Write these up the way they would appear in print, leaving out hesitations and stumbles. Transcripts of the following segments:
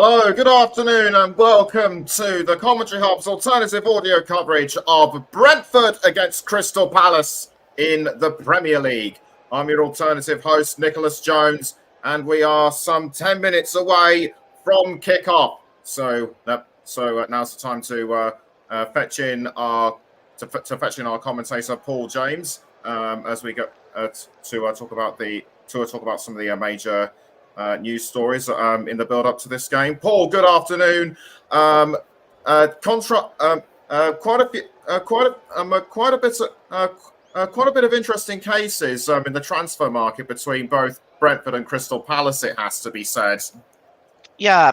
Hello, good afternoon, and welcome to the Commentary Hub's alternative audio coverage of Brentford against Crystal Palace in the Premier League. I'm your alternative host, Nicholas Jones, and we are some 10 minutes away from kick-off. So now's the time to fetch in our commentator, Paul James, as we go to talk about some of the major news stories in the build-up to this game. Paul, good afternoon. Quite a bit of interesting cases in the transfer market between both Brentford and Crystal Palace, it has to be said. Yeah,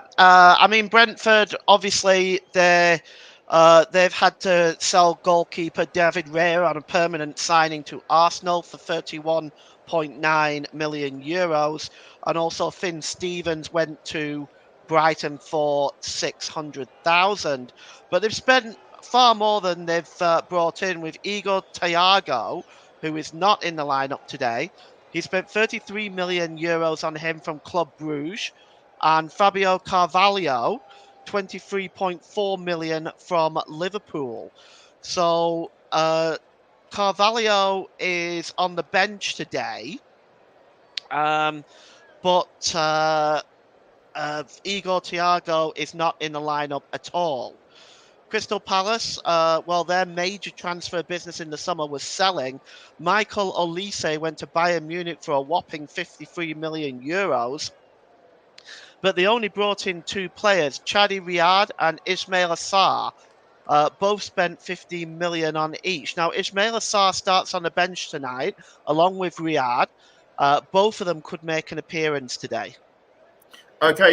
Brentford, obviously, they've had to sell goalkeeper David Raya on a permanent signing to Arsenal for 31.9 million euros, and also Finn Stevens went to Brighton for 600,000. But they've spent far more than they've brought in with Igor Thiago, who is not in the lineup today. He spent 33 million euros on him from Club Bruges, and Fabio Carvalho, 23.4 million from Liverpool. So Carvalho is on the bench today, but Igor Thiago is not in the lineup at all. Crystal Palace, their major transfer business in the summer was selling. Michael Olise went to Bayern Munich for a whopping 53 million euros. But they only brought in two players, Chadi Riyad and Ismail Assar. Both spent 15 million on each. Now, Ismail Assar starts on the bench tonight, along with Riyad. Both of them could make an appearance today. Okay, I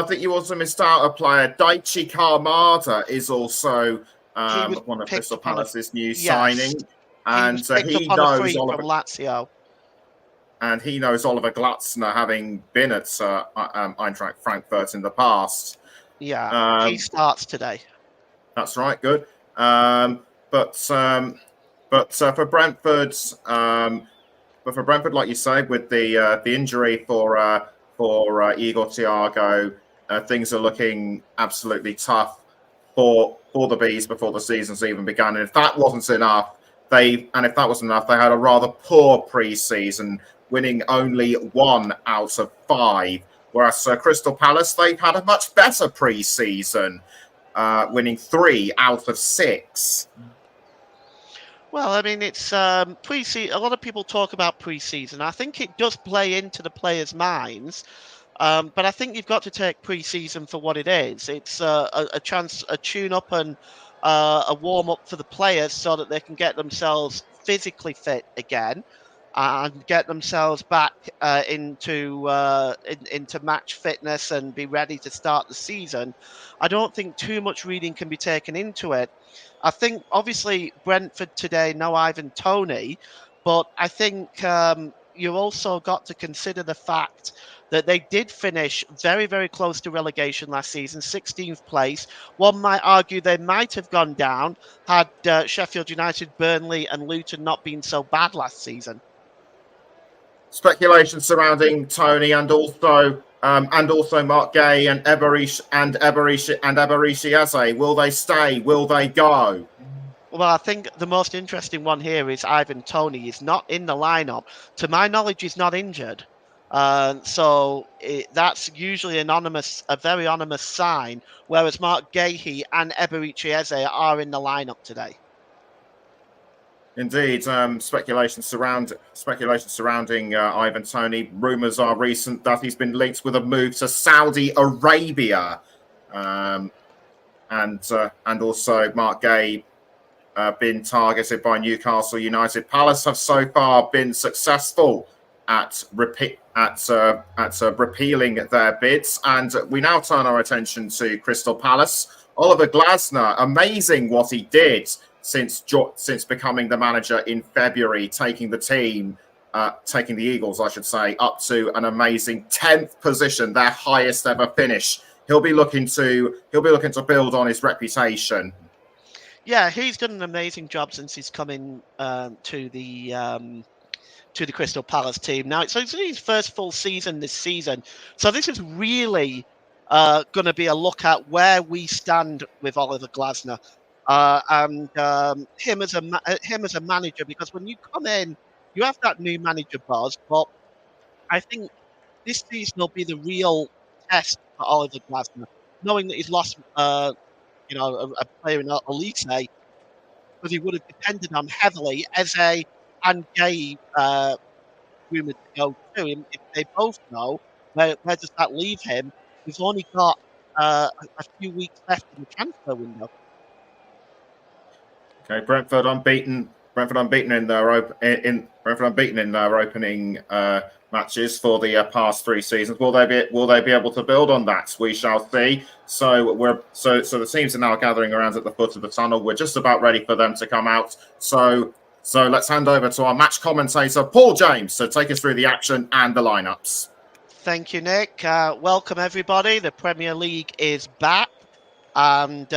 think you also missed out a player. Daichi Kamada is also one of Crystal Palace's new signing, and he knows Oliver Lazio. And he knows Oliver Glasner, having been at Eintracht Frankfurt in the past. Yeah, he starts today. That's right. Good. But for Brentford, like you say, with the injury for Igor Thiago, things are looking absolutely tough for the Bees before the season's even begun. And if that wasn't enough, they had a rather poor pre-season, winning only 1 out of 5. Whereas Crystal Palace, they've had a much better pre-season, winning 3 out of 6. Well, I mean, it's pre-season. A lot of people talk about pre-season. I think it does play into the players' minds. But I think you've got to take pre-season for what it is. It's a chance, a tune-up and a warm-up for the players so that they can get themselves physically fit again and get themselves back into match fitness and be ready to start the season. I don't think too much reading can be taken into it. I think, obviously, Brentford today, no Ivan Toney, but I think you also got to consider the fact that they did finish very, very close to relegation last season, 16th place. One might argue they might have gone down had Sheffield United, Burnley and Luton not been so bad last season. Speculation surrounding Toney and also Mark Gay and Eberishi Eze. Will they stay? Will they go? Well, I think the most interesting one here is Ivan Toney. He's not in the lineup. To my knowledge, he's not injured. So that's usually a very anonymous sign, whereas Mark Gahey and Eberishi Eze are in the lineup today. Indeed, speculation surrounding Ivan Toney. Rumours are recent that he's been linked with a move to Saudi Arabia, and also Mark Gay been targeted by Newcastle United. Palace have so far been successful at repealing their bids, and we now turn our attention to Crystal Palace. Oliver Glasner, amazing what he did since becoming the manager in February, taking the Eagles, I should say, up to an amazing 10th position, their highest ever finish. He'll be looking to build on his reputation. Yeah, he's done an amazing job since he's come in to the Crystal Palace team. Now, so it's his first full season this season. So this is really going to be a look at where we stand with Oliver Glasner and him as a manager. Because when you come in, you have that new manager buzz, but I think this season will be the real test for Oliver Glasner, knowing that he's lost, a player in Elite, because he would have depended on heavily Eze and Gay rumoured to go too. And if they both know, where does that leave him? We've only got a few weeks left in the transfer window. Okay, Brentford unbeaten. Brentford unbeaten in their opening matches for the past 3 seasons. Will they be able to build on that? We shall see. So the teams are now gathering around at the foot of the tunnel. We're just about ready for them to come out. So let's hand over to our match commentator Paul James to take us through the action and the lineups. Thank you, Nick. Welcome everybody. The Premier League is back. And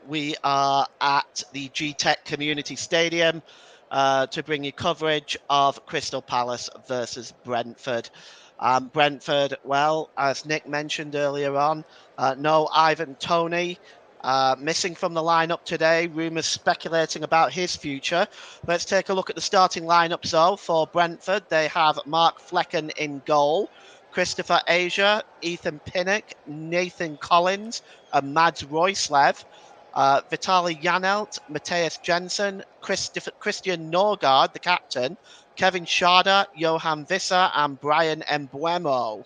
we are at the Gtech Community Stadium to bring you coverage of Crystal Palace versus Brentford. Brentford, well, as Nick mentioned earlier on, no Ivan Toney. Missing from the lineup today, rumours speculating about his future. Let's take a look at the starting lineups, though, for Brentford. They have Mark Flecken in goal, Christopher Asia, Ethan Pinnock, Nathan Collins, and Mads Royslev, Vitaly Janelt, Matthias Jensen, Christian Norgard, the captain, Kevin Schade, Johan Visser, and Brian Mbuemo.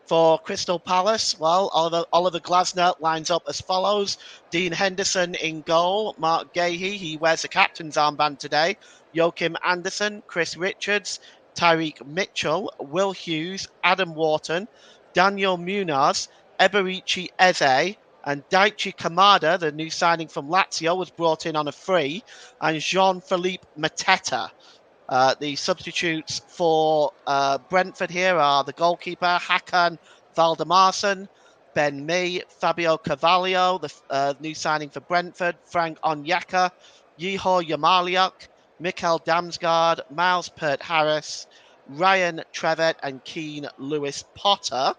For Crystal Palace, well, Oliver Glasner lines up as follows. Dean Henderson in goal. Mark Gahey, he wears the captain's armband today. Joachim Anderson, Chris Richards, Tyreek Mitchell, Will Hughes, Adam Wharton, Daniel Munoz, Eberici Eze, and Daichi Kamada, the new signing from Lazio, was brought in on a free, and Jean-Philippe Mateta. The substitutes for Brentford here are the goalkeeper, Hakan Valdemarsson, Ben Mee, Fabio Carvalho, the new signing for Brentford, Frank Onyeka, Yeho Yamaliuk, Mikkel Damsgaard, Miles Peart-Harris, Ryan Trevet, and Keane Lewis Potter.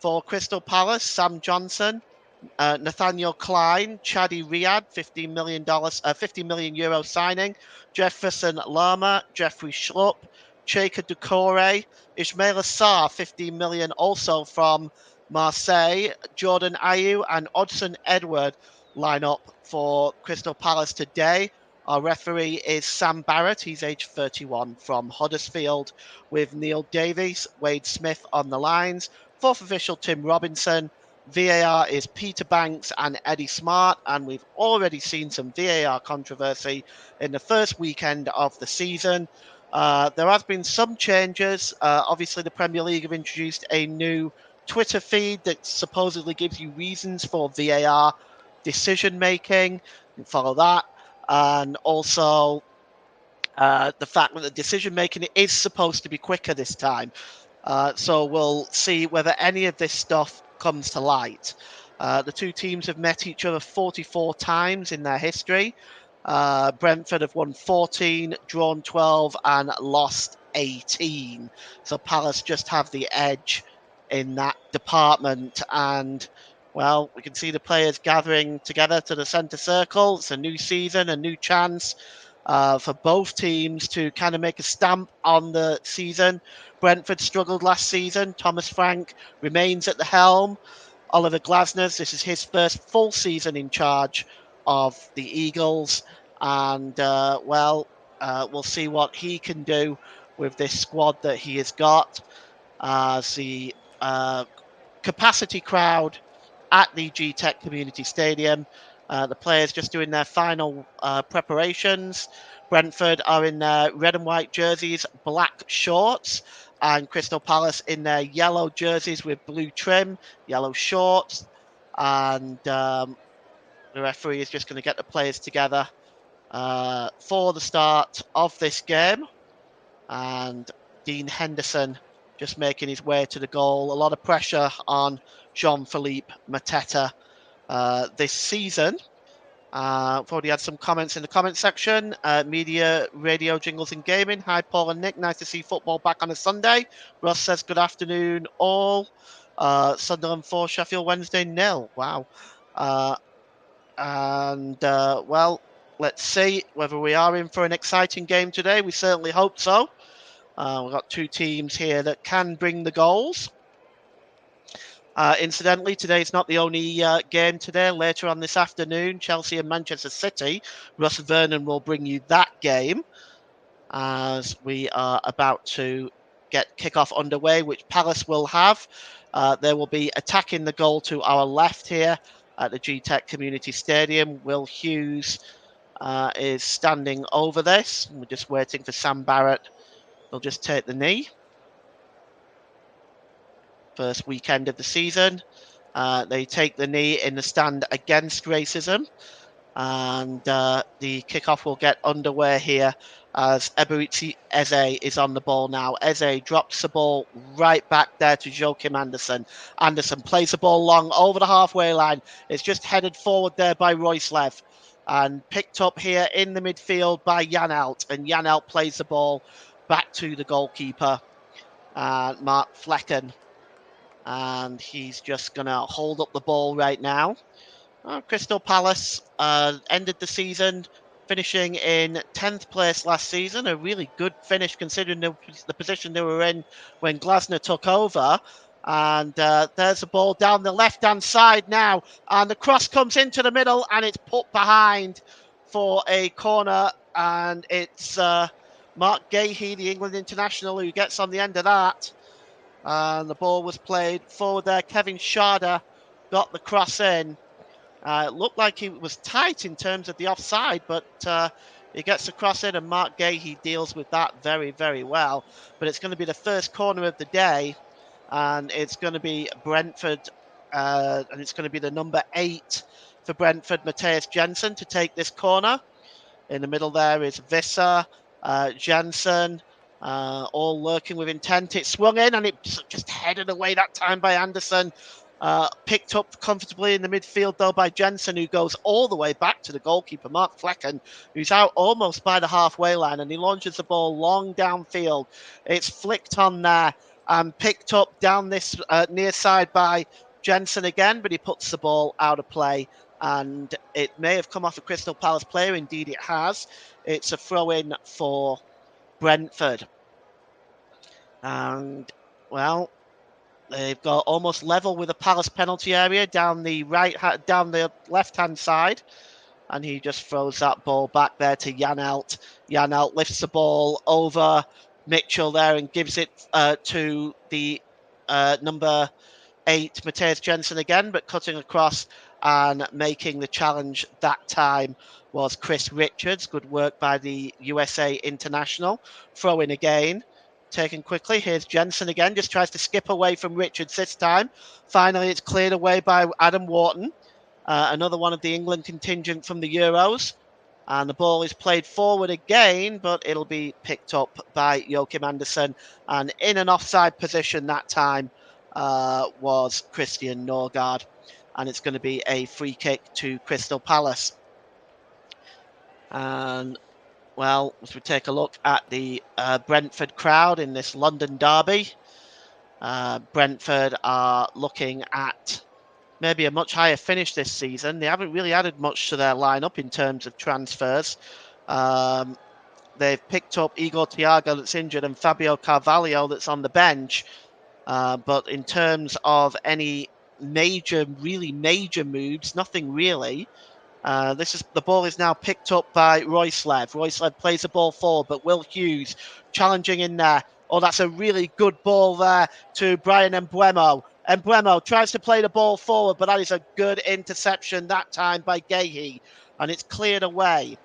For Crystal Palace, Sam Johnson, Nathaniel Klein, Chadi Riyad, €50 million signing, Jefferson Lerma, Jeffrey Schlupp, Cheka Doucouré, Ismail Assar, 15 million also from Marseille, Jordan Ayew, and Odson Edward line up for Crystal Palace today. Our referee is Sam Barrett. He's age 31 from Huddersfield, with Neil Davies, Wade Smith on the lines. Fourth official, Tim Robinson. VAR is Peter Banks and Eddie Smart, and we've already seen some VAR controversy in the first weekend of the season. There has been some changes. Obviously, the Premier League have introduced a new Twitter feed that supposedly gives you reasons for VAR decision making. You can follow that. And also the fact that the decision making is supposed to be quicker this time. So we'll see whether any of this stuff comes to light. The two teams have met each other 44 times in their history. Brentford have won 14, drawn 12, and lost 18. So Palace just have the edge in that department. And, well, we can see the players gathering together to the centre circle. It's a new season, a new chance for both teams to kind of make a stamp on the season. Brentford struggled last season. Thomas Frank remains at the helm. Oliver Glasner's, this is his first full season in charge of the Eagles. And, we'll see what he can do with this squad that he has got. As the capacity crowd at the Gtech Community Stadium. The players just doing their final preparations. Brentford are in their red and white jerseys, black shorts, and Crystal Palace in their yellow jerseys with blue trim, yellow shorts. And the referee is just going to get the players together for the start of this game. And Dean Henderson just making his way to the goal. A lot of pressure on Jean-Philippe Mateta this season. I've already had some comments in the comment section. Media, radio, jingles, and gaming. Hi, Paul and Nick. Nice to see football back on a Sunday. Ross says, good afternoon, all. Sunderland 4, Sheffield Wednesday 0. Wow. Well, let's see whether we are in for an exciting game today. We certainly hope so. We've got two teams here that can bring the goals. Incidentally, today's not the only game today. Later on this afternoon, Chelsea and Manchester City. Russ Vernon will bring you that game as we are about to get kickoff underway, which Palace will have. They will be attacking the goal to our left here at the Gtech Community Stadium. Will Hughes is standing over this. We're just waiting for Sam Barrett. They'll just take the knee. First weekend of the season. They take the knee in the stand against racism. And the kickoff will get underway here as Eberechi Eze is on the ball now. Eze drops the ball right back there to Joachim Andersen. Andersen plays the ball long over the halfway line. It's just headed forward there by Roycelev and picked up here in the midfield by Janelt. And Janelt plays the ball back to the goalkeeper, Mark Flecken. And he's just going to hold up the ball right now. Crystal Palace ended the season finishing in 10th place last season. A really good finish considering the position they were in when Glasner took over. And there's a ball down the left-hand side now. And the cross comes into the middle and it's put behind for a corner. And it's Mark Gahey, the England international, who gets on the end of that. And the ball was played forward there. Kevin Schade got the cross in. It looked like he was tight in terms of the offside, but he gets the cross in and Mark Gahey deals with that very, very well. But it's going to be the first corner of the day, and it's going to be Brentford, and it's going to be the number 8 for Brentford, Matthias Jensen, to take this corner. In the middle there is Visser, Jensen, all lurking with intent. It swung in and it just headed away that time by Andersen. Picked up comfortably in the midfield, though, by Jensen, who goes all the way back to the goalkeeper, Mark Flecken, who's out almost by the halfway line, and he launches the ball long downfield. It's flicked on there and picked up down this near side by Jensen again, but he puts the ball out of play. And it may have come off a Crystal Palace player. Indeed, it has. It's a throw-in for Brentford. And, well, they've got almost level with the Palace penalty area down the left-hand side. And he just throws that ball back there to Janelt. Janelt lifts the ball over Mitchell there and gives it to the number 8, Matthias Jensen again, but cutting across and making the challenge that time was Chris Richards. Good work by the USA international. Throw in again. Taken quickly. Here's Jensen again. Just tries to skip away from Richards this time. Finally, it's cleared away by Adam Wharton. Another one of the England contingent from the Euros. And the ball is played forward again, but it'll be picked up by Joachim Andersen. And in an offside position that time was Christian Norgard. And it's going to be a free kick to Crystal Palace. And, well, as we take a look at the Brentford crowd in this London derby, Brentford are looking at maybe a much higher finish this season. They haven't really added much to their lineup in terms of transfers. They've picked up Igor Thiago that's injured and Fabio Carvalho that's on the bench. But in terms of any really major moves, nothing really. The ball is now picked up by Roycelev. Roycelev plays the ball forward, but Will Hughes challenging in there. Oh, that's a really good ball there to Brian Mbeumo. Mbeumo tries to play the ball forward, but that is a good interception that time by Gahey. And it's cleared away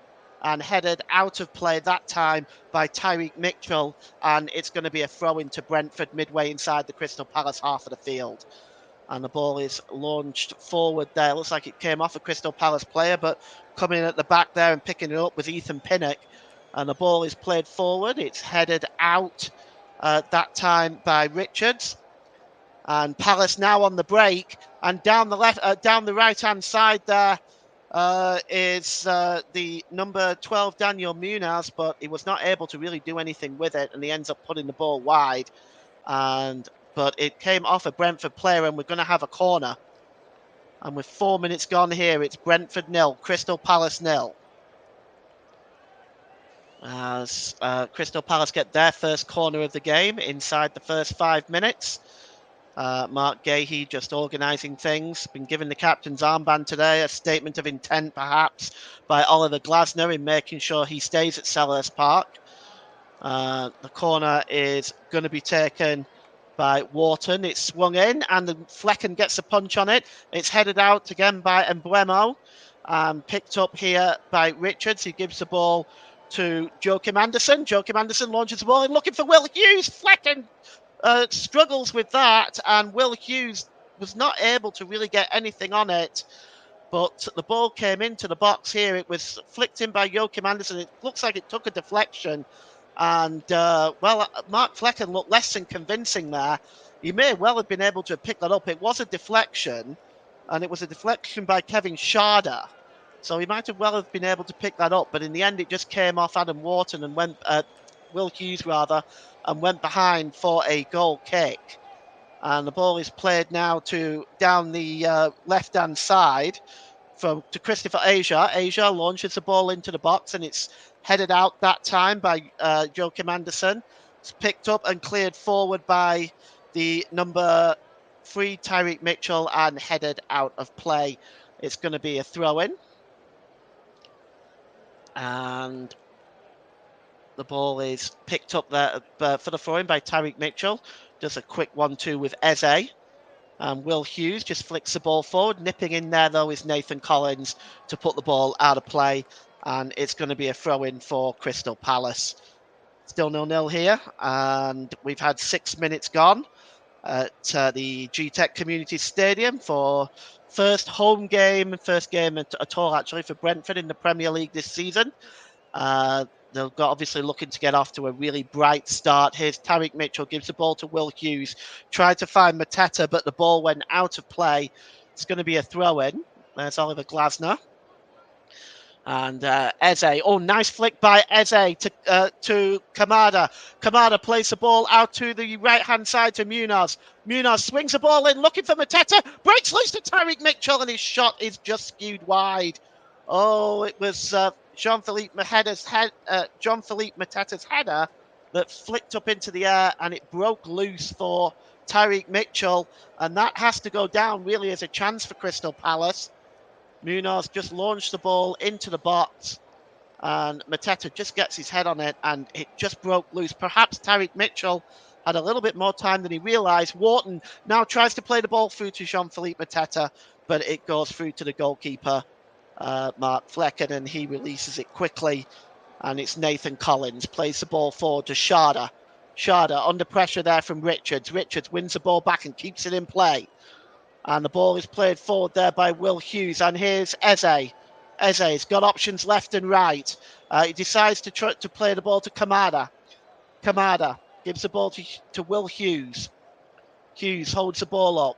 and headed out of play that time by Tyreek Mitchell. And it's going to be a throw into Brentford midway inside the Crystal Palace half of the field. And the ball is launched forward there. Looks like it came off a Crystal Palace player, but coming in at the back there and picking it up was Ethan Pinnock. And the ball is played forward. It's headed out that time by Richards. And Palace now on the break. And down the right-hand side there is the number 12, Daniel Munoz, but he was not able to really do anything with it. And he ends up putting the ball wide. And but it came off a Brentford player, and we're going to have a corner. And with 4 minutes gone here, it's Brentford 0, Crystal Palace 0. As Crystal Palace get their first corner of the game inside the first 5 minutes. Mark Gahey just organising things. Been given the captain's armband today, a statement of intent perhaps by Oliver Glasner in making sure he stays at Selhurst Park. The corner is going to be taken by Wharton. It's swung in and Flecken gets a punch on it. It's headed out again by Mbeumo. Picked up here by Richards. He gives the ball to Joachim Andersen. Joachim Andersen launches the ball in looking for Will Hughes. Flecken struggles with that, and Will Hughes was not able to really get anything on it. But the ball came into the box here. It was flicked in by Joachim Andersen. It looks like it took a deflection. And, Mark Flecken looked less than convincing there. He may well have been able to pick that up. It was a deflection, and it was a deflection by Kevin Schade. So he might have well have been able to pick that up. But in the end, it just came off Adam Wharton and went, Will Hughes rather, and went behind for a goal kick. And the ball is played now to down the left-hand side to Christopher Asia. Asia launches the ball into the box, and it's headed out that time by Joachim Andersen. It's picked up and cleared forward by the number 3, Tyreek Mitchell, and headed out of play. It's going to be a throw-in. And the ball is picked up there for the throw-in by Tyreek Mitchell. Does a quick 1-2 with Eze. And Will Hughes just flicks the ball forward. Nipping in there, though, is Nathan Collins to put the ball out of play. And it's going to be a throw-in for Crystal Palace. Still 0-0 here. And we've had 6 minutes gone at the Gtech Community Stadium for first game at all, actually, for Brentford in the Premier League this season. They're obviously looking to get off to a really bright start. Here's Tyreek Mitchell, gives the ball to Will Hughes. Tried to find Mateta, but the ball went out of play. It's going to be a throw-in. There's Oliver Glasner. And Eze. Oh, nice flick by Eze to Kamada. Kamada plays the ball out to the right-hand side to Munoz. Munoz swings the ball in, looking for Mateta. Breaks loose to Tyreek Mitchell, and his shot is just skewed wide. Oh, it was Jean-Philippe Mateta's header that flicked up into the air, and it broke loose for Tyreek Mitchell. And that has to go down really as a chance for Crystal Palace. Munoz just launched the ball into the box, and Mateta just gets his head on it, and it just broke loose. Perhaps Tyreek Mitchell had a little bit more time than he realised. Wharton now tries to play the ball through to Jean-Philippe Mateta, but it goes through to the goalkeeper, Mark Flecken, and he releases it quickly. And it's Nathan Collins, plays the ball forward to Schade. Schade under pressure there from Richards. Richards wins the ball back and keeps it in play. And the ball is played forward there by Will Hughes. And here's Eze. Eze's got options left and right. He decides to play the ball to Kamada. Kamada gives the ball to Will Hughes. Hughes holds the ball up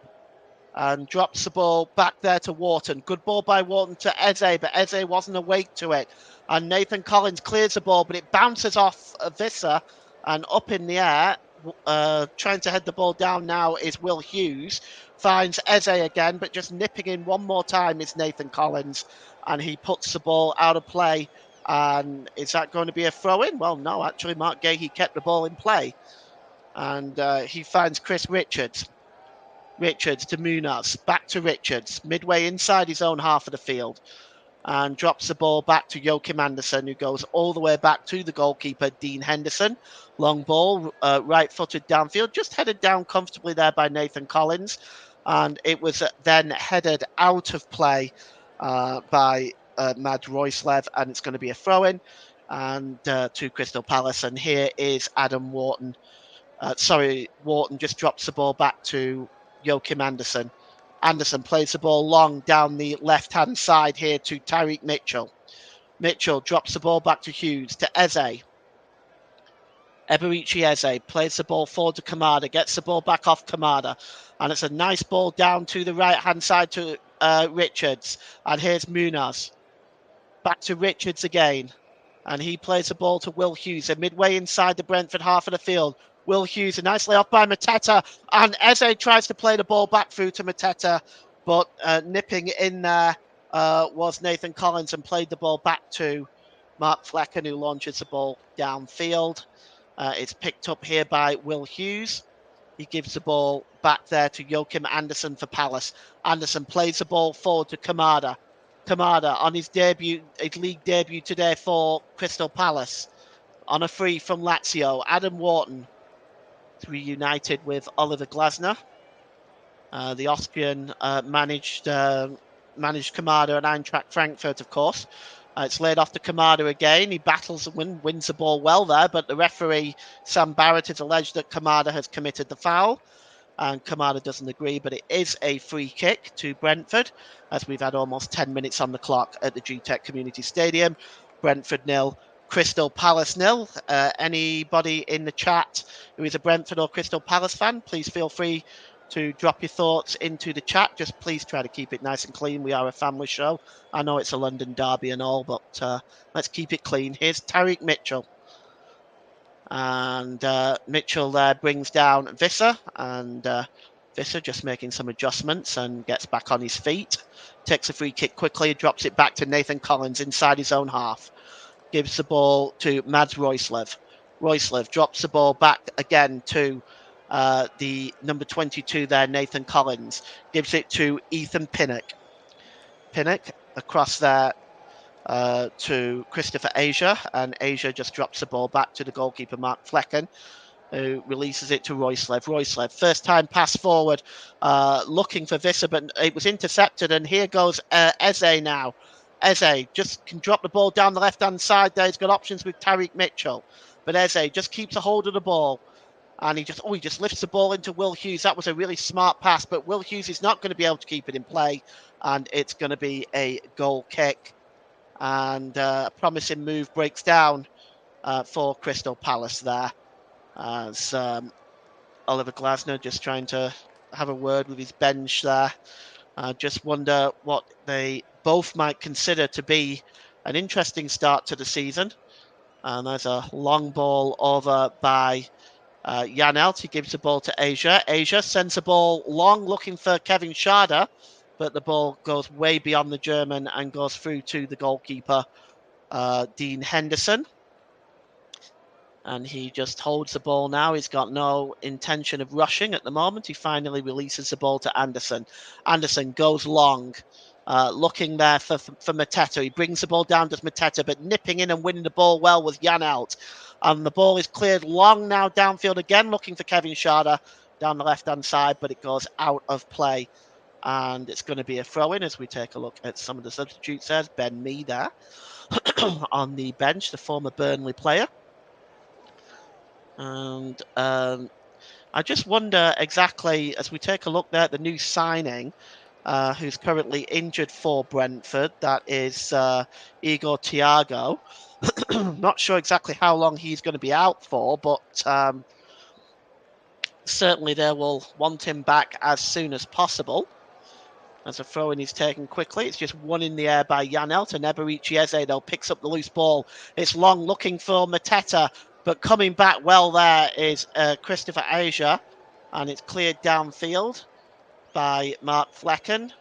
and drops the ball back there to Wharton. Good ball by Wharton to Eze, but Eze wasn't awake to it. And Nathan Collins clears the ball, but it bounces off Visser and up in the air. Trying to head the ball down now is Will Hughes. Finds Eze again, but just nipping in one more time is Nathan Collins. And he puts the ball out of play. And is that going to be a throw-in? Well, no, actually, Mark Gahey kept the ball in play. And he finds Chris Richards. Richards to Munoz. Back to Richards. Midway inside his own half of the field. And drops the ball back to Joachim Andersen, who goes all the way back to the goalkeeper, Dean Henderson. Long ball, right-footed downfield, just headed down comfortably there by Nathan Collins. And it was then headed out of play by Mad Royslev, and it's going to be a throw-in and to Crystal Palace. And here is Adam Wharton. Wharton just drops the ball back to Joachim Andersen. Andersen plays the ball long down the left-hand side here to Tyreek Mitchell. Mitchell drops the ball back to Hughes, to Eze. Eberici Eze plays the ball forward to Kamada, gets the ball back off Kamada. And it's a nice ball down to the right-hand side to Richards. And here's Munoz. Back to Richards again. And he plays the ball to Will Hughes. And midway inside the Brentford half of the field. Will Hughes nicely off by Mateta, and Eze tries to play the ball back through to Mateta, but nipping in there was Nathan Collins and played the ball back to Mark Flecken, who launches the ball downfield. It's picked up here by Will Hughes. He gives the ball back there to Joachim Andersen for Palace. Andersen plays the ball forward to Kamada. Kamada on his league debut today for Crystal Palace. On a free from Lazio, Adam Wharton reunited with Oliver Glasner. The Austrian managed Kamada and Eintracht Frankfurt, of course. It's laid off to Kamada again. He battles and wins the ball well there, but the referee, Sam Barrett, has alleged that Kamada has committed the foul. And Kamada doesn't agree, but it is a free kick to Brentford, as we've had almost 10 minutes on the clock at the Gtech Community Stadium. Brentford 0, Crystal Palace 0. Anybody in the chat who is a Brentford or Crystal Palace fan, please feel free to drop your thoughts into the chat. Just please try to keep it nice and clean. We are a family show. I know it's a London derby and all, but let's keep it clean. Here's Tariq Mitchell. And Mitchell there brings down Visser, and Visser just making some adjustments and gets back on his feet. Takes a free kick quickly, drops it back to Nathan Collins inside his own half. Gives the ball to Mads Royslev. Royslev drops the ball back again to the number 22 there, Nathan Collins. Gives it to Ethan Pinnock. Pinnock across there to Christopher Asia, and Asia just drops the ball back to the goalkeeper, Mark Flecken, who releases it to Royslev. Royslev, first time pass forward, looking for Visser, but it was intercepted, and here goes Eze now. Eze just can drop the ball down the left-hand side there. He's got options with Tariq Mitchell, but Eze just keeps a hold of the ball. And he just lifts the ball into Will Hughes. That was a really smart pass, but Will Hughes is not going to be able to keep it in play, and it's going to be a goal kick. And a promising move breaks down for Crystal Palace there, as Oliver Glasner just trying to have a word with his bench there. Just wonder what they both might consider to be an interesting start to the season. And there's a long ball over by Janelt. He gives the ball to Asia. Asia sends the ball long, looking for Kevin Schade, but the ball goes way beyond the German and goes through to the goalkeeper, Dean Henderson. And he just holds the ball now. He's got no intention of rushing at the moment. He finally releases the ball to Anderson. Anderson goes long, looking there for Mateta. He brings the ball down to Mateta, but nipping in and winning the ball well was Janelt. And the ball is cleared long now downfield again, looking for Kevin Schade down the left-hand side, but it goes out of play. And it's going to be a throw-in as we take a look at some of the substitutes. There's Ben Mee there on the bench, the former Burnley player. And I just wonder exactly, as we take a look there at the new signing, who's currently injured for Brentford, that is Igor Thiago. Not sure exactly how long he's going to be out for, but certainly they will want him back as soon as possible. As a throw-in is taken quickly. It's just one in the air by Janelt, and Eberici Eze, though, picks up the loose ball. It's long, looking for Mateta, but coming back well there is Christopher Asia, and it's cleared downfield by Mark Flecken.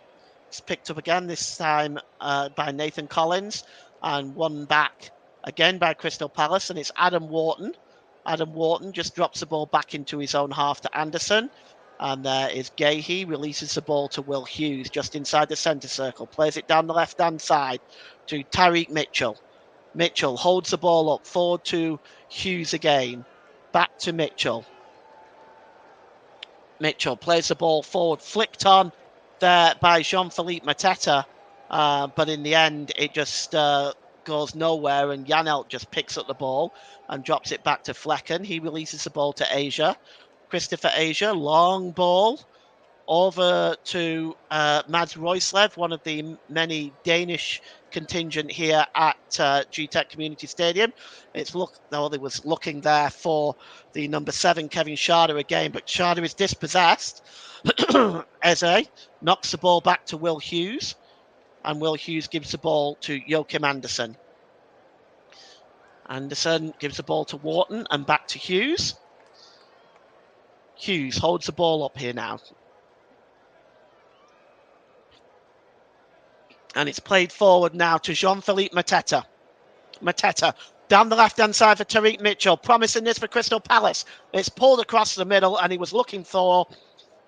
It's picked up again, this time by Nathan Collins, and won back again by Crystal Palace, and it's Adam Wharton. Adam Wharton just drops the ball back into his own half to Anderson. And there is Gahey, releases the ball to Will Hughes just inside the centre circle, plays it down the left-hand side to Tariq Mitchell. Mitchell holds the ball up, forward to Hughes again, back to Mitchell. Mitchell plays the ball forward, flicked on there by Jean-Philippe Mateta, but in the end it just goes nowhere, and Janelt just picks up the ball and drops it back to Flecken. He releases the ball to Asia. Christopher Asia, long ball over to Mads Royslev, one of the many Danish contingent here at Gtech Community Stadium. They was looking there for the number 7, Kevin Schade again, but Schade is dispossessed. Eze knocks the ball back to Will Hughes, and Will Hughes gives the ball to Joachim Andersen. Anderson gives the ball to Wharton and back to Hughes. Hughes holds the ball up here now. And it's played forward now to Jean-Philippe Mateta. Mateta down the left-hand side for Tariq Mitchell, promising this for Crystal Palace. It's pulled across the middle, and he was looking for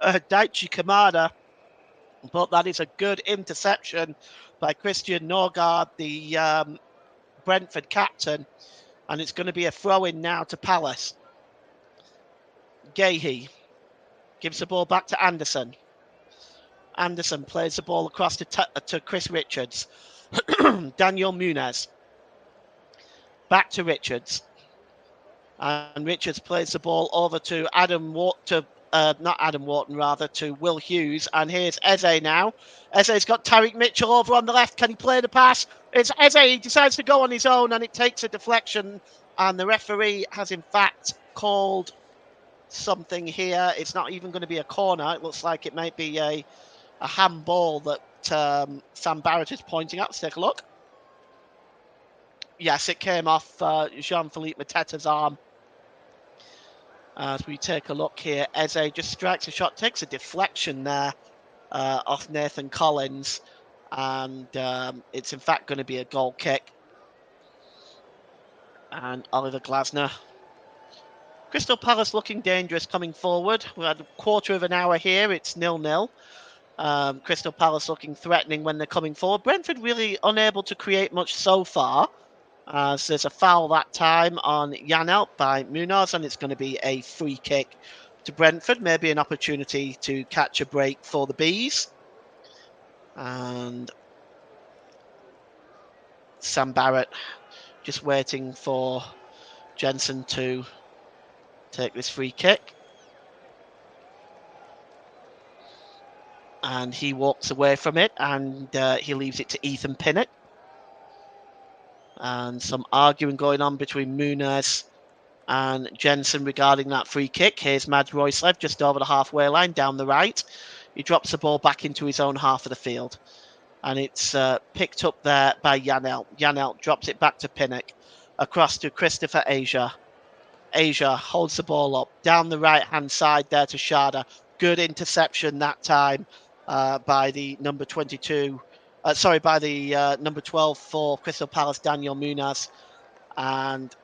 Daichi Kamada, but that is a good interception by Christian Norgard, the Brentford captain, and it's going to be a throw-in now to Palace. Gahey gives the ball back to Anderson. Anderson plays the ball across to Chris Richards. Daniel Munez. Back to Richards. And Richards plays the ball over to to Will Hughes. And here's Eze now. Eze's got Tariq Mitchell over on the left. Can he play the pass? It's Eze. He decides to go on his own, and it takes a deflection. And the referee has, in fact, called something here. It's not even going to be a corner. It looks like it might be a handball that Sam Barrett is pointing at. Let's take a look. Yes, it came off Jean-Philippe Mateta's arm. As we take a look here, Eze just strikes a shot, takes a deflection there off Nathan Collins, and it's in fact going to be a goal kick. And Oliver Glasner. Crystal Palace looking dangerous coming forward. We had a quarter of an hour here. It's 0-0. Crystal Palace looking threatening when they're coming forward. Brentford really unable to create much so far. So there's a foul that time on Janelt by Munoz, and it's going to be a free kick to Brentford. Maybe an opportunity to catch a break for the Bees. And Sam Barrett just waiting for Jensen to take this free kick. And he walks away from it, and he leaves it to Ethan Pinnock. And some arguing going on between Munez and Jensen regarding that free kick. Here's Mads Royslev just over the halfway line down the right. He drops the ball back into his own half of the field. And it's picked up there by Janelt. Janelt drops it back to Pinnock. Across to Christopher Asia. Asia holds the ball up down the right-hand side there to Sharda. Good interception that time by the number 22. By the number 12 for Crystal Palace, Daniel Munez. And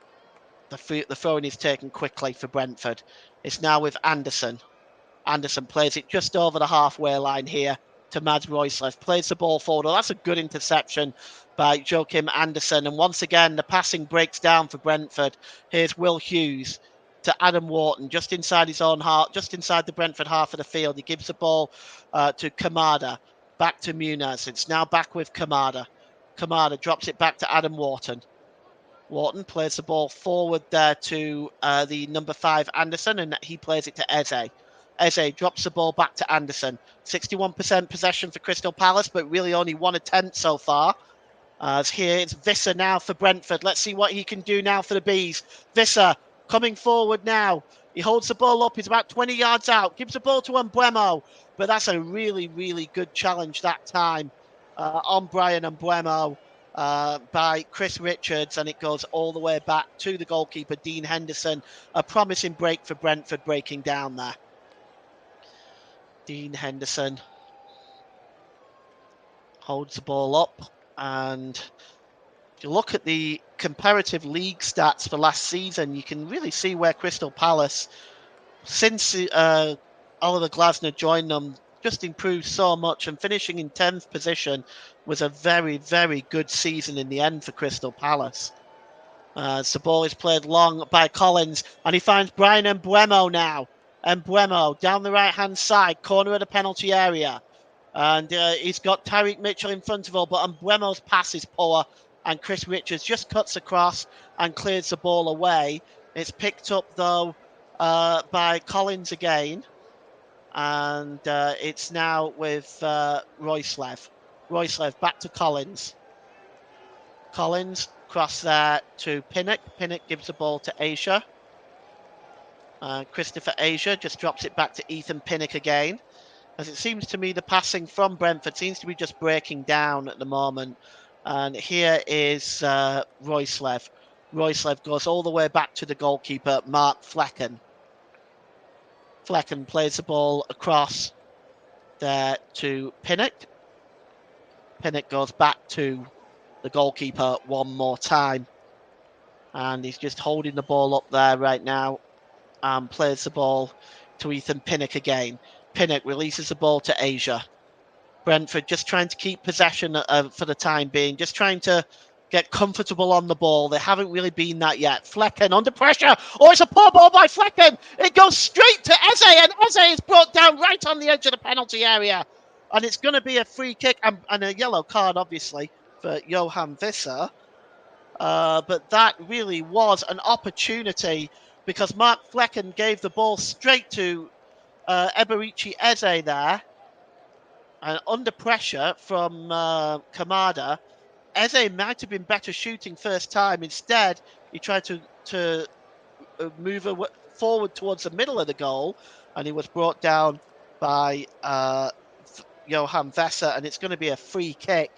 the throw-in is taken quickly for Brentford. It's now with Anderson. Anderson plays it just over the halfway line here to Mads Royslev. Plays the ball forward. Well, that's a good interception by Joachim Anderson. And once again, the passing breaks down for Brentford. Here's Will Hughes to Adam Wharton, just inside his own half, just inside the Brentford half of the field. He gives the ball to Kamada. Back to Munez. It's now back with Kamada. Kamada drops it back to Adam Wharton. Wharton plays the ball forward there to the number 5 Anderson, and he plays it to Eze. Eze drops the ball back to Anderson. 61% possession for Crystal Palace, but really only one attempt so far. As here it's Visser now for Brentford. Let's see what he can do now for the Bees. Visser coming forward now. He holds the ball up. He's about 20 yards out. Gives the ball to Mbeumo. But that's a really, really good challenge that time on Brian Mbeumo by Chris Richards. And it goes all the way back to the goalkeeper, Dean Henderson. A promising break for Brentford breaking down there. Dean Henderson holds the ball up. And if you look at the comparative league stats for last season, you can really see where Crystal Palace, since Oliver Glasner joined them, just improved so much, and finishing in 10th position was a very, very good season in the end for Crystal Palace. The ball is played long by Collins, and he finds Brian Mbeumo now. Mbeumo down the right-hand side, corner of the penalty area. And he's got Tariq Mitchell in front of him, but Mbeumo's pass is poor, and Chris Richards just cuts across and clears the ball away. It's picked up, though, by Collins again. And it's now with Royslev. Royslev back to Collins. Collins cross there to Pinnock. Pinnock gives the ball to Asia. Christopher Asia just drops it back to Ethan Pinnock again. As it seems to me, the passing from Brentford seems to be just breaking down at the moment. And here is Royslev. Royslev goes all the way back to the goalkeeper, Mark Flecken. Flecken plays the ball across there to Pinnock. Pinnock goes back to the goalkeeper one more time. And he's just holding the ball up there right now and plays the ball to Ethan Pinnock again. Pinnock releases the ball to Asia. Brentford just trying to keep possession for the time being, just trying to get comfortable on the ball. They haven't really been that yet. Flecken under pressure. Oh, it's a poor ball by Flecken. It goes straight to Eze, and Eze is brought down right on the edge of the penalty area. And it's going to be a free kick and a yellow card, obviously, for Johan Visser. But that really was an opportunity because Mark Flecken gave the ball straight to Eberici Eze there. And under pressure from Kamada, Eze might have been better shooting first time. Instead, he tried to move forward towards the middle of the goal, and he was brought down by Johan Visser, and it's going to be a free kick.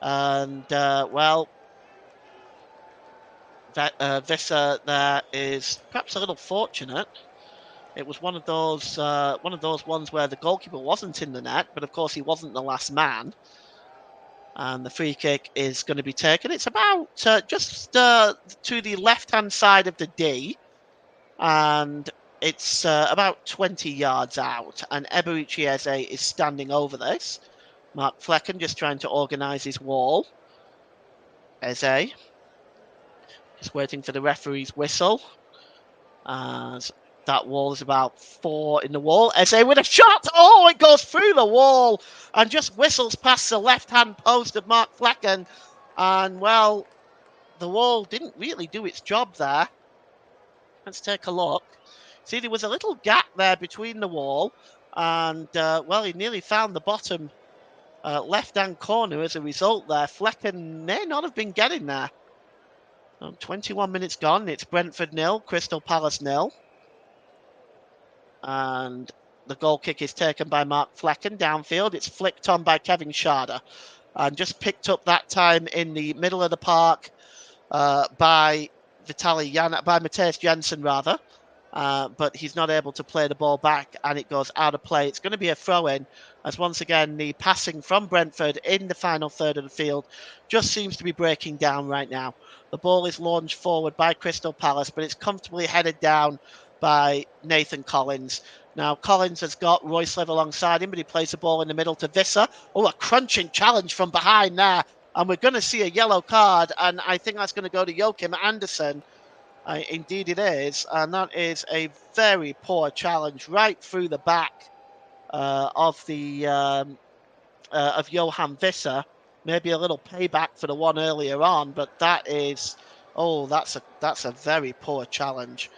And, Visser there is perhaps a little fortunate. It was one of those ones where the goalkeeper wasn't in the net, but of course he wasn't the last man. And the free kick is going to be taken. It's about just to the left-hand side of the D, and it's about 20 yards out. And Eberici Eze is standing over this. Mark Flecken just trying to organise his wall. Eze just waiting for the referee's whistle. As that wall is about 4 in the wall. Eze with a shot. Oh, it goes through the wall and just whistles past the left-hand post of Mark Flecken. And, well, the wall didn't really do its job there. Let's take a look. See, there was a little gap there between the wall. And, he nearly found the bottom left-hand corner as a result there. Flecken may not have been getting there. 21 minutes gone. It's Brentford 0, Crystal Palace 0. And the goal kick is taken by Mark Flecken downfield. It's flicked on by Kevin Schade. And just picked up that time in the middle of the park by Matthias Jensen, rather. But he's not able to play the ball back, and it goes out of play. It's going to be a throw-in, as once again the passing from Brentford in the final third of the field just seems to be breaking down right now. The ball is launched forward by Crystal Palace, but it's comfortably headed down by Nathan Collins. Now, Collins has got Royce alongside him, but he plays the ball in the middle to Visser. Oh, a crunching challenge from behind there. And we're going to see a yellow card, and I think that's going to go to Joachim Andersen. Indeed it is, and that is a very poor challenge right through the back of Johan Visser. Maybe a little payback for the one earlier on, but that's a very poor challenge,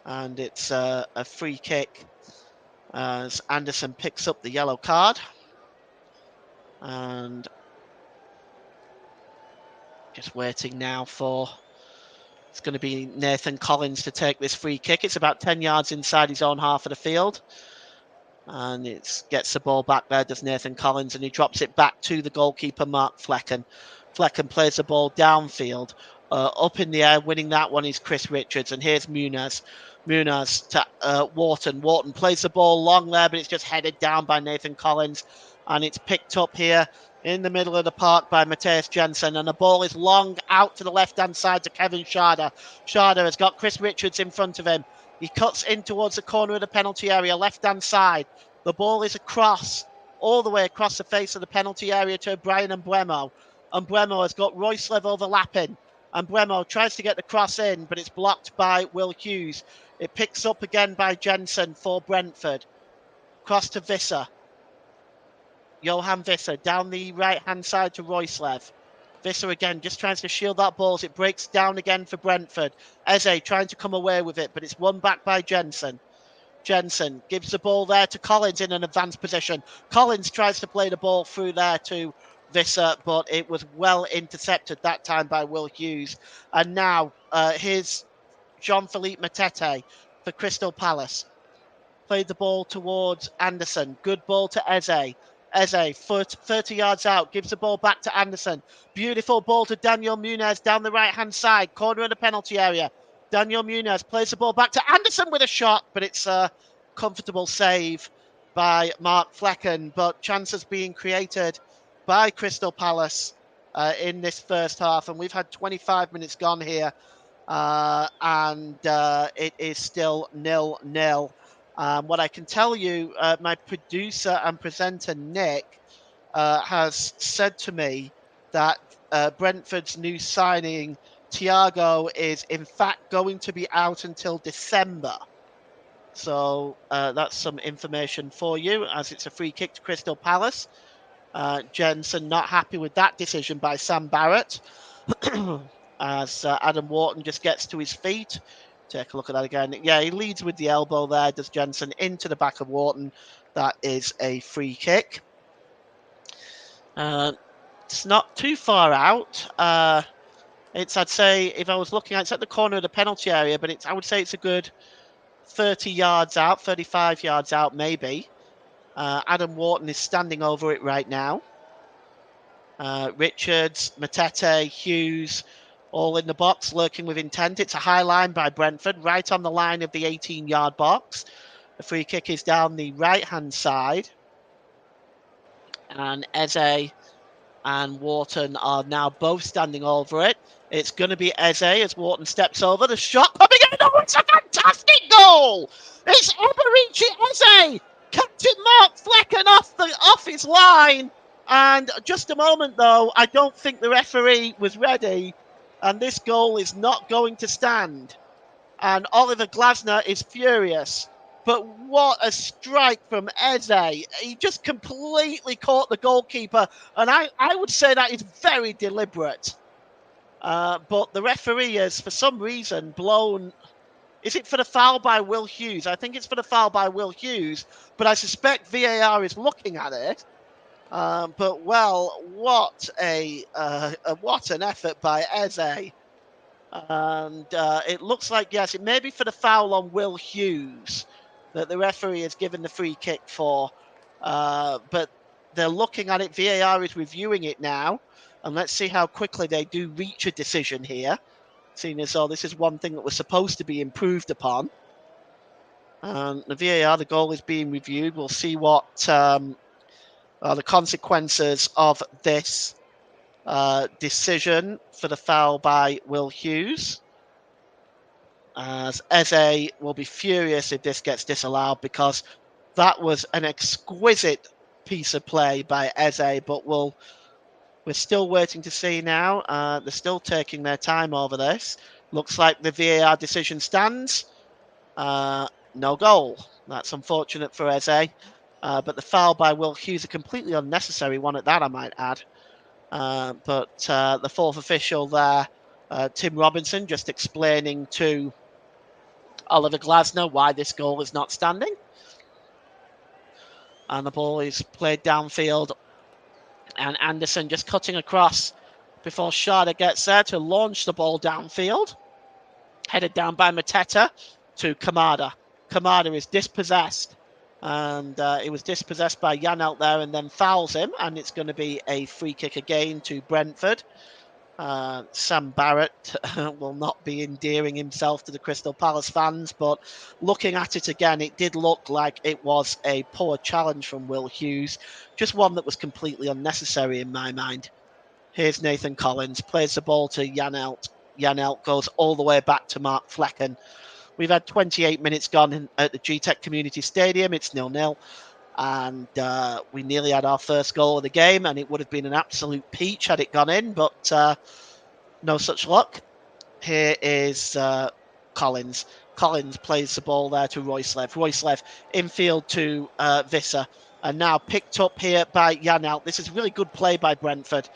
and it's a free kick as Andersen picks up the yellow card, and just waiting now for. It's going to be Nathan Collins to take this free kick. It's about 10 yards inside his own half of the field. And it gets the ball back there, does Nathan Collins, and he drops it back to the goalkeeper, Mark Flecken. Flecken plays the ball downfield. Up in the air, winning that one is Chris Richards. And here's Muniz. Muniz to Wharton. Wharton plays the ball long there, but it's just headed down by Nathan Collins. And it's picked up here in the middle of the park by Matthias Jensen, and the ball is long out to the left-hand side to Kevin Schade. Schade has got Chris Richards in front of him. He cuts in towards the corner of the penalty area, left-hand side. The ball is across, all the way across the face of the penalty area to Brian Mbeumo. Mbeumo has got Royce overlapping. Mbeumo tries to get the cross in, but it's blocked by Will Hughes. It picks up again by Jensen for Brentford. Cross to Visser. Johan Visser down the right-hand side to Royce. Visser again just tries to shield that ball as it breaks down again for Brentford. Eze trying to come away with it, but it's won back by Jensen. Jensen gives the ball there to Collins in an advanced position. Collins tries to play the ball through there to Visser, but it was well intercepted that time by Will Hughes. And now here's Jean-Philippe Matete for Crystal Palace. Played the ball towards Andersen. Good ball to Eze. Eze, 30 yards out, gives the ball back to Andersen. Beautiful ball to Daniel Muniz down the right-hand side, corner of the penalty area. Daniel Muniz plays the ball back to Andersen with a shot, but it's comfortable save by Mark Flecken, but chances being created by Crystal Palace in this first half, and we've had 25 minutes gone here, and it is still 0-0. What I can tell you, my producer and presenter Nick has said to me that Brentford's new signing, Thiago, is in fact going to be out until December. So that's some information for you, as it's a free kick to Crystal Palace. Jensen not happy with that decision by Sam Barrett, as Adam Wharton just gets to his feet. Take a look at that again. Yeah, he leads with the elbow there, does Jensen, into the back of Wharton. That is a free kick. It's not too far out. I'd say, if I was looking, it's at the corner of the penalty area, but I would say it's a good 30 yards out, 35 yards out, maybe. Adam Wharton is standing over it right now. Richards, Matete, Hughes, all in the box, lurking with intent. It's a high line by Brentford, right on the line of the 18-yard box. The free kick is down the right-hand side. And Eze and Wharton are now both standing over it. It's going to be Eze as Wharton steps over. The shot coming in. Oh, it's a fantastic goal! It's Eberici Eze! Captain Mark Flecken off his line. And just a moment, though, I don't think the referee was ready. And this goal is not going to stand. And Oliver Glasner is furious. But what a strike from Eze. He just completely caught the goalkeeper. And I would say that is very deliberate. But the referee has, for some reason, blown... Is it for the foul by Will Hughes? I think it's for the foul by Will Hughes. But I suspect VAR is looking at it. But, well, what an effort by Eze. And it looks like, yes, it may be for the foul on Will Hughes that the referee has given the free kick for. But they're looking at it. VAR is reviewing it now. And let's see how quickly they do reach a decision here, seeing as though this is one thing that was supposed to be improved upon. The VAR, the goal is being reviewed. We'll see what the consequences of this decision for the foul by Will Hughes. As Eze will be furious if this gets disallowed, because that was an exquisite piece of play by Eze, but we're still waiting to see now. They're still taking their time over this. Looks like the VAR decision stands. No goal. That's unfortunate for Eze. But the foul by Will Hughes, a completely unnecessary one at that, I might add. But the fourth official there, Tim Robinson, just explaining to Oliver Glasner why this goal is not standing. And the ball is played downfield. And Anderson just cutting across before Schade gets there to launch the ball downfield. Headed down by Mateta to Kamada. Kamada is dispossessed. And it was dispossessed by Janelt there, and then fouls him. And it's going to be a free kick again to Brentford. Sam Barrett will not be endearing himself to the Crystal Palace fans, but looking at it again, it did look like it was a poor challenge from Will Hughes, just one that was completely unnecessary in my mind. Here's Nathan Collins, plays the ball to Janelt. Janelt goes all the way back to Mark Flecken. We've had 28 minutes gone at the Gtech Community Stadium. It's 0-0. And we nearly had our first goal of the game, and it would have been an absolute peach had it gone in, but no such luck. Here is Collins. Collins plays the ball there to Royslev. Royslev infield to Visser, and now picked up here by Janelt. This is really good play by Brentford.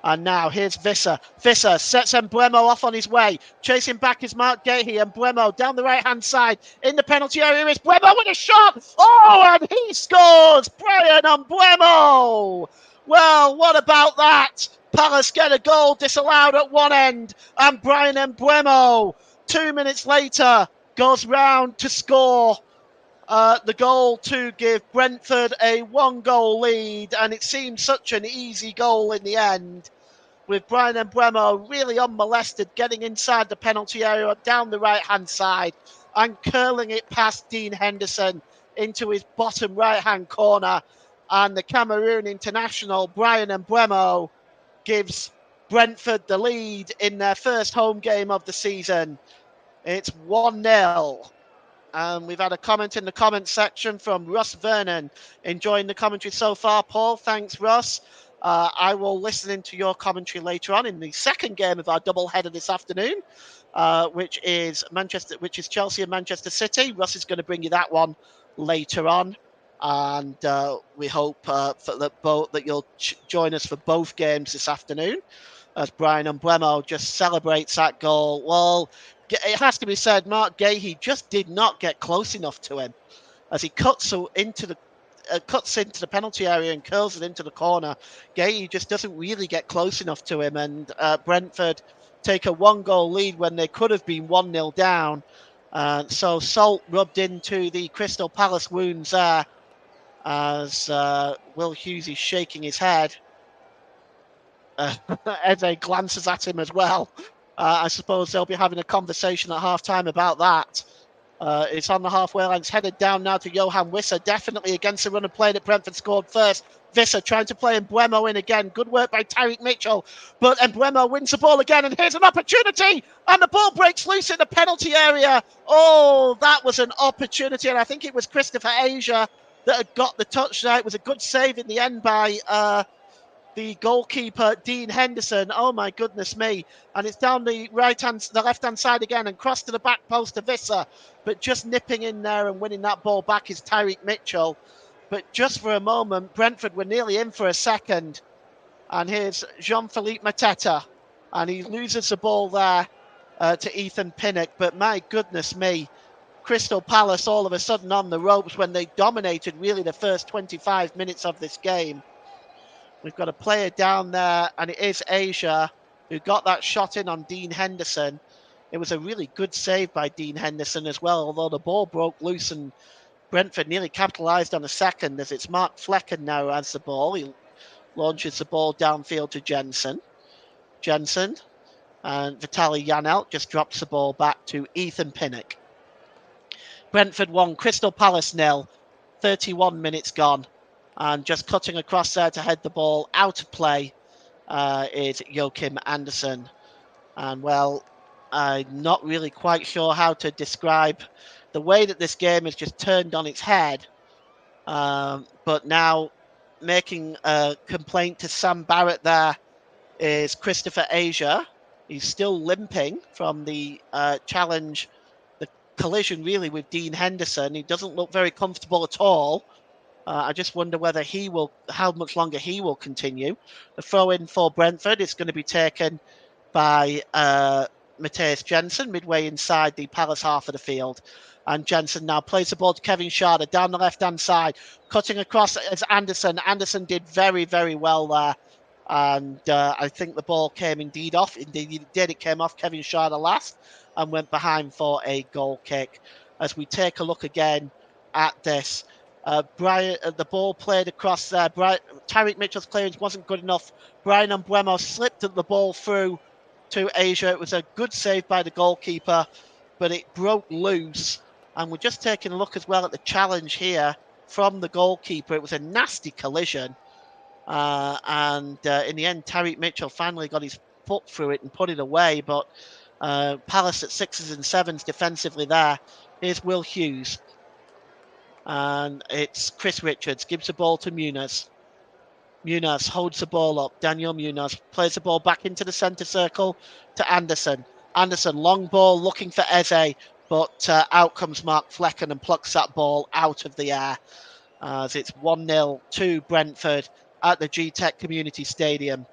And now here's Visser. Visser sets Mbeumo off on his way. Chasing back is Mark Gahey, and Mbeumo down the right-hand side. In the penalty area is Mbeumo with a shot. Oh, and he scores! Brian Mbeumo! Well, what about that? Palace get a goal disallowed at one end. And Brian Mbeumo, 2 minutes later, goes round to score the goal to give Brentford a 1-goal lead, and it seemed such an easy goal in the end, with Brian Mbeumo really unmolested, getting inside the penalty area down the right-hand side and curling it past Dean Henderson into his bottom right-hand corner. And the Cameroon international, Bryan Mbeumo, gives Brentford the lead in their first home game of the season. It's 1-0. We've had a comment in the comment section from Russ Vernon, enjoying the commentary so far. Paul, thanks, Russ. I will listen into your commentary later on in the second game of our double header this afternoon, which is Chelsea and Manchester City. Russ is going to bring you that one later on, and we hope that you'll join us for both games this afternoon, as Bryan Mbeumo just celebrates that goal. Well, it has to be said, Mark Gahey just did not get close enough to him as he cuts into the penalty area and curls it into the corner. Gahey just doesn't really get close enough to him, and Brentford take a 1-goal lead when they could have been 1-0 down. So salt rubbed into the Crystal Palace wounds there, as Will Hughes is shaking his head. Eze glances at him as well. I suppose they'll be having a conversation at half-time about that. It's on the halfway line. It's headed down now to Johan Wissa, definitely against the run of play that Brentford scored first. Wissa trying to play Mbeumo in again. Good work by Tyreek Mitchell. But Mbeumo wins the ball again, and here's an opportunity. And the ball breaks loose in the penalty area. Oh, that was an opportunity. And I think it was Christopher Asia that had got the touch there. It was a good save in the end by the goalkeeper, Dean Henderson. Oh my goodness me. And it's down the left-hand side again and cross to the back post to Wissa. But just nipping in there and winning that ball back is Tyreek Mitchell. But just for a moment, Brentford were nearly in for a second. And here's Jean-Philippe Mateta. And he loses the ball there to Ethan Pinnock. But my goodness me, Crystal Palace all of a sudden on the ropes when they dominated really the first 25 minutes of this game. We've got a player down there, and it is Asia who got that shot in on Dean Henderson. It was a really good save by Dean Henderson as well, although the ball broke loose and Brentford nearly capitalised on a second, as it's Mark Flecken now has the ball. He launches the ball downfield to Jensen. And Vitaly Janelt just drops the ball back to Ethan Pinnock. Brentford 1, Crystal Palace 0, 31 minutes gone. And just cutting across there to head the ball out of play is Joachim Andersen. And well, I'm not really quite sure how to describe the way that this game has just turned on its head. But now making a complaint to Sam Barrett there is Christopher Asia. He's still limping from the challenge, the collision really with Dean Henderson. He doesn't look very comfortable at all. I just wonder how much longer he will continue. The throw in for Brentford is going to be taken by Matthias Jensen, midway inside the Palace half of the field. And Jensen now plays the ball to Kevin Schade down the left-hand side, cutting across as Anderson. Anderson did very, very well there. And I think the ball came indeed off. Indeed, it did. It came off Kevin Schade last and went behind for a goal kick. As we take a look again at this, the ball played across there. Tyreek Mitchell's clearance wasn't good enough. Bryan Mbeumo slipped the ball through to Asia. It was a good save by the goalkeeper, but it broke loose. And we're just taking a look as well at the challenge here from the goalkeeper. It was a nasty collision. And in the end, Tyreek Mitchell finally got his foot through it and put it away. But Palace at 6s and 7s defensively there. Here's Will Hughes. And it's Chris Richards, gives the ball to Muniz. Muniz holds the ball up. Daniel Muniz plays the ball back into the centre circle to Anderson. Anderson, long ball looking for Eze, but out comes Mark Flecken and plucks that ball out of the air. As it's 1-0 to Brentford at the Gtech Community Stadium.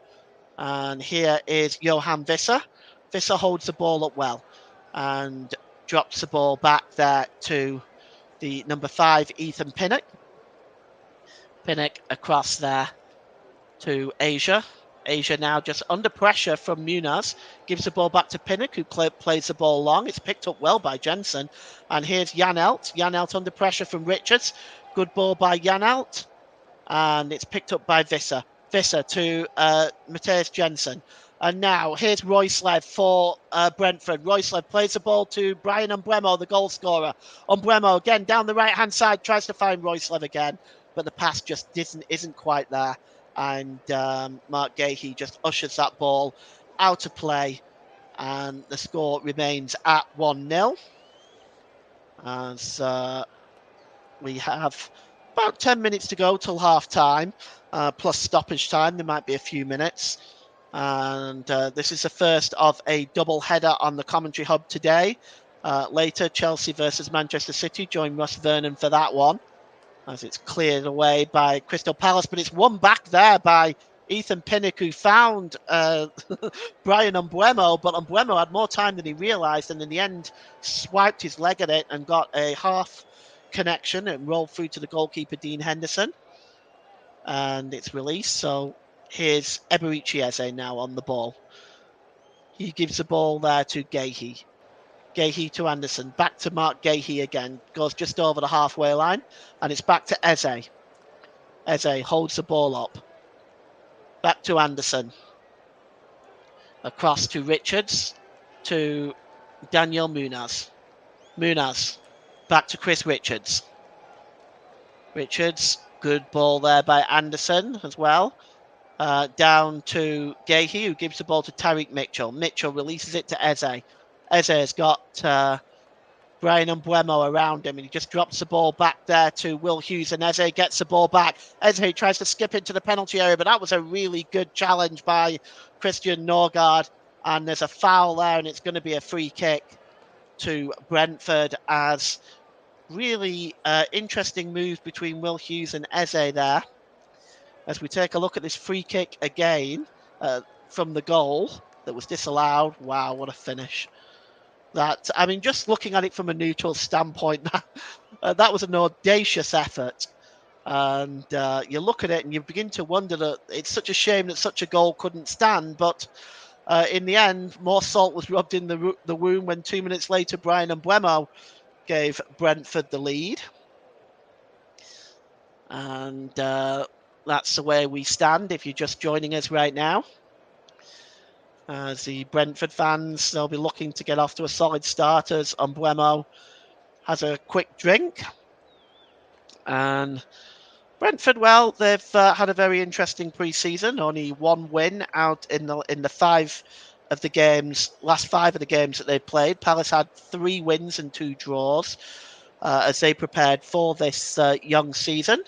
And here is Johan Wissa. Wissa holds the ball up well and drops the ball back there to the number 5, Ethan Pinnock. Pinnock across there to Asia. Asia now just under pressure from Muniz. Gives the ball back to Pinnock, who plays the ball long. It's picked up well by Jensen. And here's Janelt. Janelt under pressure from Richards. Good ball by Janelt. And it's picked up by Wissa. Wissa to Matthias Jensen. And now here's Royslev for Brentford. Royslev plays the ball to Brian Umbremo, the goal scorer. Umbremo again down the right-hand side, tries to find Royslev again, but the pass just isn't quite there. And Mark Gahey just ushers that ball out of play, and the score remains at 1-0. As we have about 10 minutes to go till half-time, plus stoppage time. There might be a few minutes. And this is the first of a double header on the commentary hub today. Later, Chelsea versus Manchester City. Join Russ Vernon for that one, as it's cleared away by Crystal Palace, but it's won back there by Ethan Pinnock, who found Brian Umbremo, but Umbremo had more time than he realised, and in the end swiped his leg at it and got a half connection and rolled through to the goalkeeper, Dean Henderson. And it's released, so here's Eberici Eze now on the ball. He gives the ball there to Gahey. Gahey to Anderson. Back to Mark Gahey again. Goes just over the halfway line. And it's back to Eze. Eze holds the ball up. Back to Anderson. Across to Richards. To Daniel Munoz. Munoz. Back to Chris Richards. Richards. Good ball there by Anderson as well. Down to Gahey, who gives the ball to Tyreek Mitchell. Mitchell releases it to Eze. Eze's got Brian Umbremo around him, and he just drops the ball back there to Will Hughes, and Eze gets the ball back. Eze tries to skip into the penalty area, but that was a really good challenge by Christian Norgard, and there's a foul there, and it's going to be a free kick to Brentford, as really interesting moves between Will Hughes and Eze there. As we take a look at this free kick again from the goal that was disallowed. Wow, what a finish. I mean, just looking at it from a neutral standpoint, that was an audacious effort. And you look at it and you begin to wonder that it's such a shame that such a goal couldn't stand. But in the end, more salt was rubbed in the wound when 2 minutes later, Brian Umbremo gave Brentford the lead. And that's the way we stand if you're just joining us right now. As the Brentford fans, they'll be looking to get off to a solid start as Umbremo has a quick drink. And Brentford, well, they've had a very interesting pre-season. Only one win out in the last 5 of the games that they played. Palace had 3 wins and 2 draws as they prepared for this young season.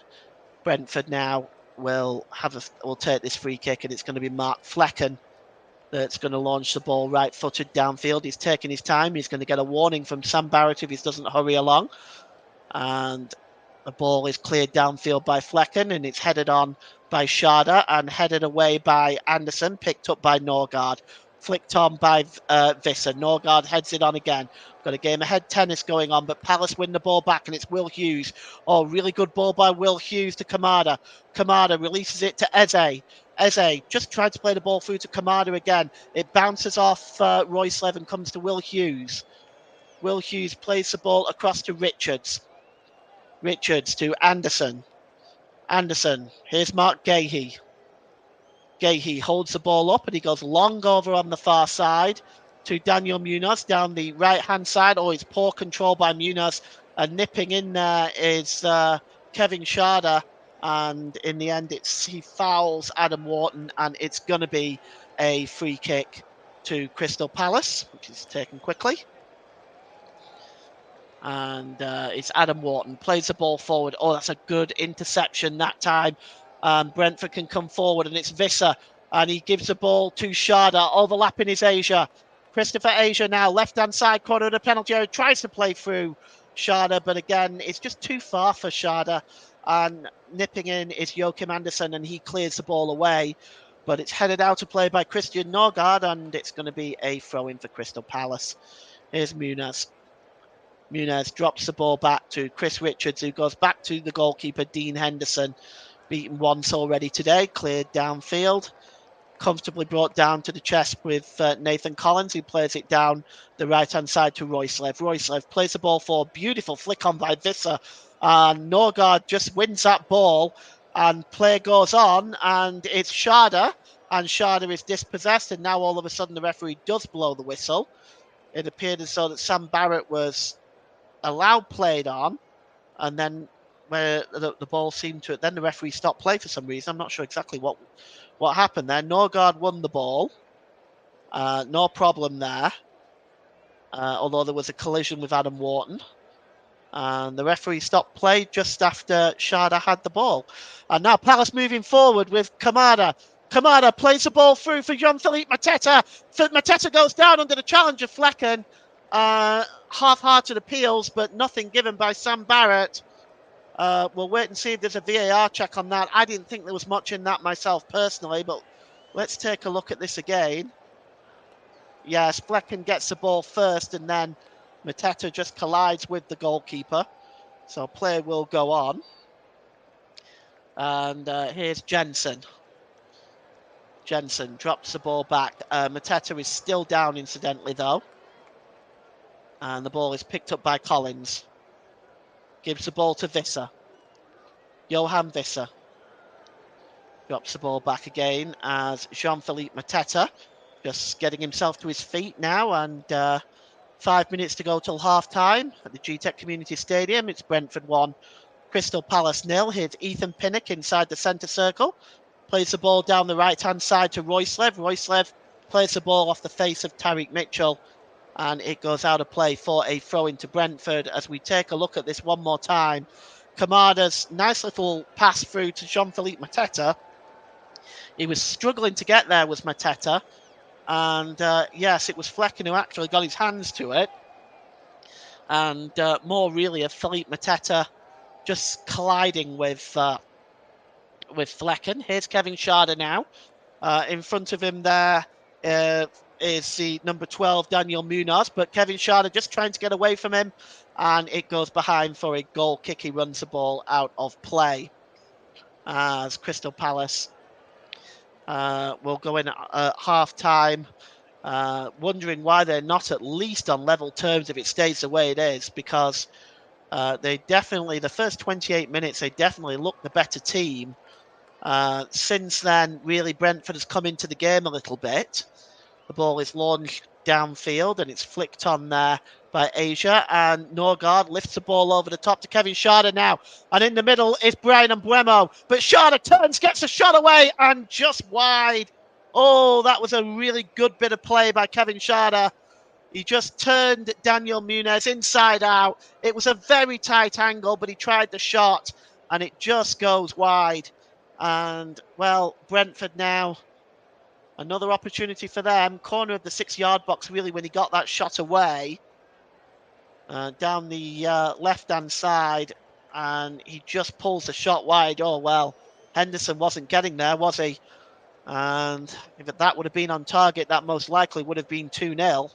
Brentford now will take this free kick, and it's going to be Mark Flecken that's going to launch the ball right-footed downfield. He's taking his time. He's going to get a warning from Sam Barrett if he doesn't hurry along. And the ball is cleared downfield by Flecken, and it's headed on by Sharda and headed away by Anderson, picked up by Norgard. Flicked on by Visser. Norgard heads it on again. Got a game ahead tennis going on, but Palace win the ball back, and it's Will Hughes. Oh, really good ball by Will Hughes to Kamada. Kamada releases it to Eze. Eze just tried to play the ball through to Kamada again. It bounces off Royslev and comes to Will Hughes. Will Hughes plays the ball across to Richards. Richards to Anderson. Anderson. Here's Mark Gahey. Gahey holds the ball up and he goes long over on the far side to Daniel Munoz down the right-hand side. Oh, it's poor control by Munoz. And nipping in there is Kevin Sharda. And in the end, he fouls Adam Wharton, and it's going to be a free kick to Crystal Palace, which is taken quickly. And it's Adam Wharton, plays the ball forward. Oh, that's a good interception that time. Brentford can come forward, and it's Visser, and he gives the ball to Sharda, overlapping is Asia. Christopher Asia now, left-hand side corner of the penalty area, tries to play through Sharda, but again, it's just too far for Sharda. And nipping in is Joachim Andersen, and he clears the ball away. But it's headed out to play by Christian Norgard, and it's going to be a throw-in for Crystal Palace. Here's Munoz. Munoz drops the ball back to Chris Richards, who goes back to the goalkeeper, Dean Henderson. Beaten once already today, cleared downfield. Comfortably brought down to the chest with Nathan Collins, who plays it down the right-hand side to Royslev. Royslev plays the ball forward. Beautiful flick on by Visser. And Norgard just wins that ball, and play goes on, and it's Sharda and Sharda is dispossessed, and now all of a sudden the referee does blow the whistle. It appeared as though that Sam Barrett was allowed played on, and then where the ball seemed to, then the referee stopped play for some reason. I'm not sure exactly what happened there. Norgard won the ball. No problem there. Although there was a collision with Adam Wharton. And the referee stopped play just after Sharda had the ball. And now Palace moving forward with Kamada. Kamada plays the ball through for Jean-Philippe Mateta. Mateta goes down under the challenge of Flecken. Half-hearted appeals, but nothing given by Sam Barrett. We'll wait and see if there's a VAR check on that. I didn't think there was much in that myself personally, but let's take a look at this again. Yes, Flecken gets the ball first, and then Mateta just collides with the goalkeeper. So play will go on. And here's Jensen. Jensen drops the ball back. Mateta is still down, incidentally, though. And the ball is picked up by Collins. Gives the ball to Visser. Johan Visser. Drops the ball back again as Jean-Philippe Mateta just getting himself to his feet now, and 5 minutes to go till half-time at the Gtech Community Stadium. It's Brentford 1, Crystal Palace 0. Here's Ethan Pinnock inside the centre circle. Plays the ball down the right-hand side to Royslev. Royslev plays the ball off the face of Tariq Mitchell, and it goes out of play for a throw into Brentford. As we take a look at this one more time, Kamada's nice little pass through to Jean-Philippe Mateta. He was struggling to get there, was Mateta. And yes, it was Flecken who actually got his hands to it. And more really of Philippe Mateta just colliding with Flecken. Here's Kevin Sharda now. In front of him there is the number 12, Daniel Munoz. But Kevin Sharda just trying to get away from him. And it goes behind for a goal kick. He runs the ball out of play. As Crystal Palace will go in at half-time, wondering why they're not at least on level terms if it stays the way it is, because they definitely, the first 28 minutes, they definitely look the better team. Since then, really, Brentford has come into the game a little bit. The ball is launched downfield and it's flicked on there by Asia, and Norgard lifts the ball over the top to Kevin Sharda now, and in the middle is Brian Mbeumo, but Sharda turns, gets a shot away and just wide. Oh, that was a really good bit of play by Kevin Sharda. He just turned Daniel Munoz inside out. It was a very tight angle, but he tried the shot and it just goes wide. And well, Brentford now, another opportunity for them. Corner of the 6-yard box, really, when he got that shot away. Down the left-hand side, and he just pulls the shot wide. Oh, well, Henderson wasn't getting there, was he? And if that would have been on target, that most likely would have been 2-0.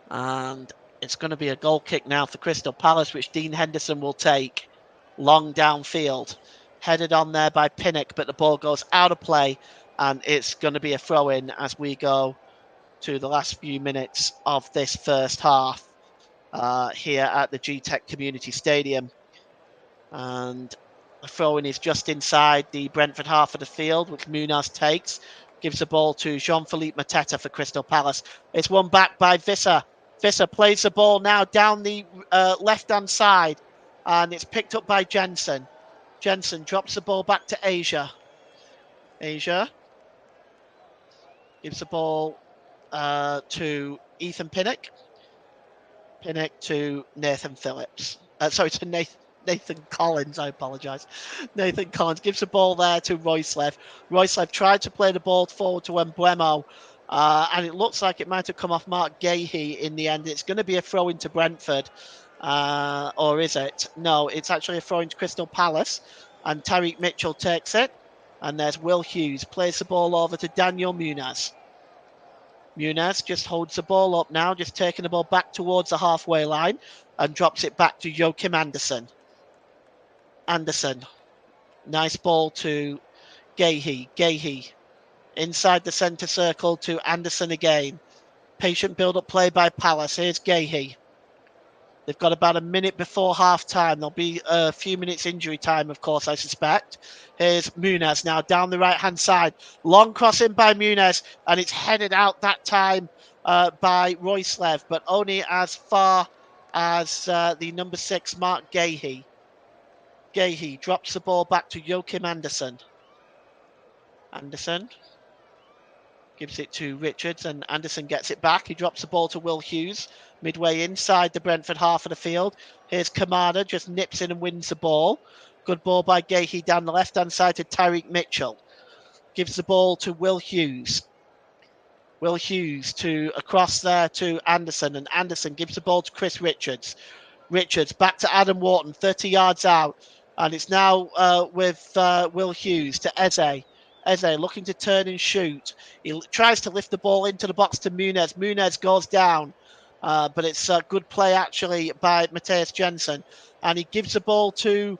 And it's going to be a goal kick now for Crystal Palace, which Dean Henderson will take. Long downfield. Headed on there by Pinnock, but the ball goes out of play, and it's going to be a throw-in as we go to the last few minutes of this first half here at the Gtech Community Stadium. And the throw-in is just inside the Brentford half of the field, which Munoz takes. Gives the ball to Jean-Philippe Mateta for Crystal Palace. It's won back by Visser. Visser plays the ball now down the left-hand side, and it's picked up by Jensen. Jensen drops the ball back to Asia. Asia gives the ball to Ethan Pinnock. Pinnock to Nathan Phillips. To Nathan Collins, I apologise. Nathan Collins gives the ball there to Royslev. Royslev tried to play the ball forward to Mbeumo, and it looks like it might have come off Mark Gahey in the end. It's going to be a throw into Brentford, or is it? No, it's actually a throw into Crystal Palace, and Tariq Mitchell takes it. And there's Will Hughes, plays the ball over to Daniel Munoz. Munoz just holds the ball up now, just taking the ball back towards the halfway line and drops it back to Joachim Andersen. Andersen, nice ball to Gahey. Gahey inside the centre circle to Andersen again. Patient build-up play by Palace. Here's Gahey. They've got about a minute before half-time. There'll be a few minutes injury time, of course, I suspect. Here's Muniz now down the right-hand side. Long cross in by Muniz, and it's headed out that time by Royslev, but only as far as the number 6, Mark Gahey. Gahey drops the ball back to Joachim Andersen. Andersen gives it to Richards, and Andersen gets it back. He drops the ball to Will Hughes, midway inside the Brentford half of the field. Here's Kamada, just nips in and wins the ball. Good ball by Gahey down the left-hand side to Tyreek Mitchell. Gives the ball to Will Hughes. Will Hughes across there to Andersen, and Andersen gives the ball to Chris Richards. Richards back to Adam Wharton, 30 yards out. And it's now with Will Hughes to Eze. Eze looking to turn and shoot. He tries to lift the ball into the box to Muniz. Muniz goes down. But it's a good play, actually, by Matthias Jensen. And he gives the ball to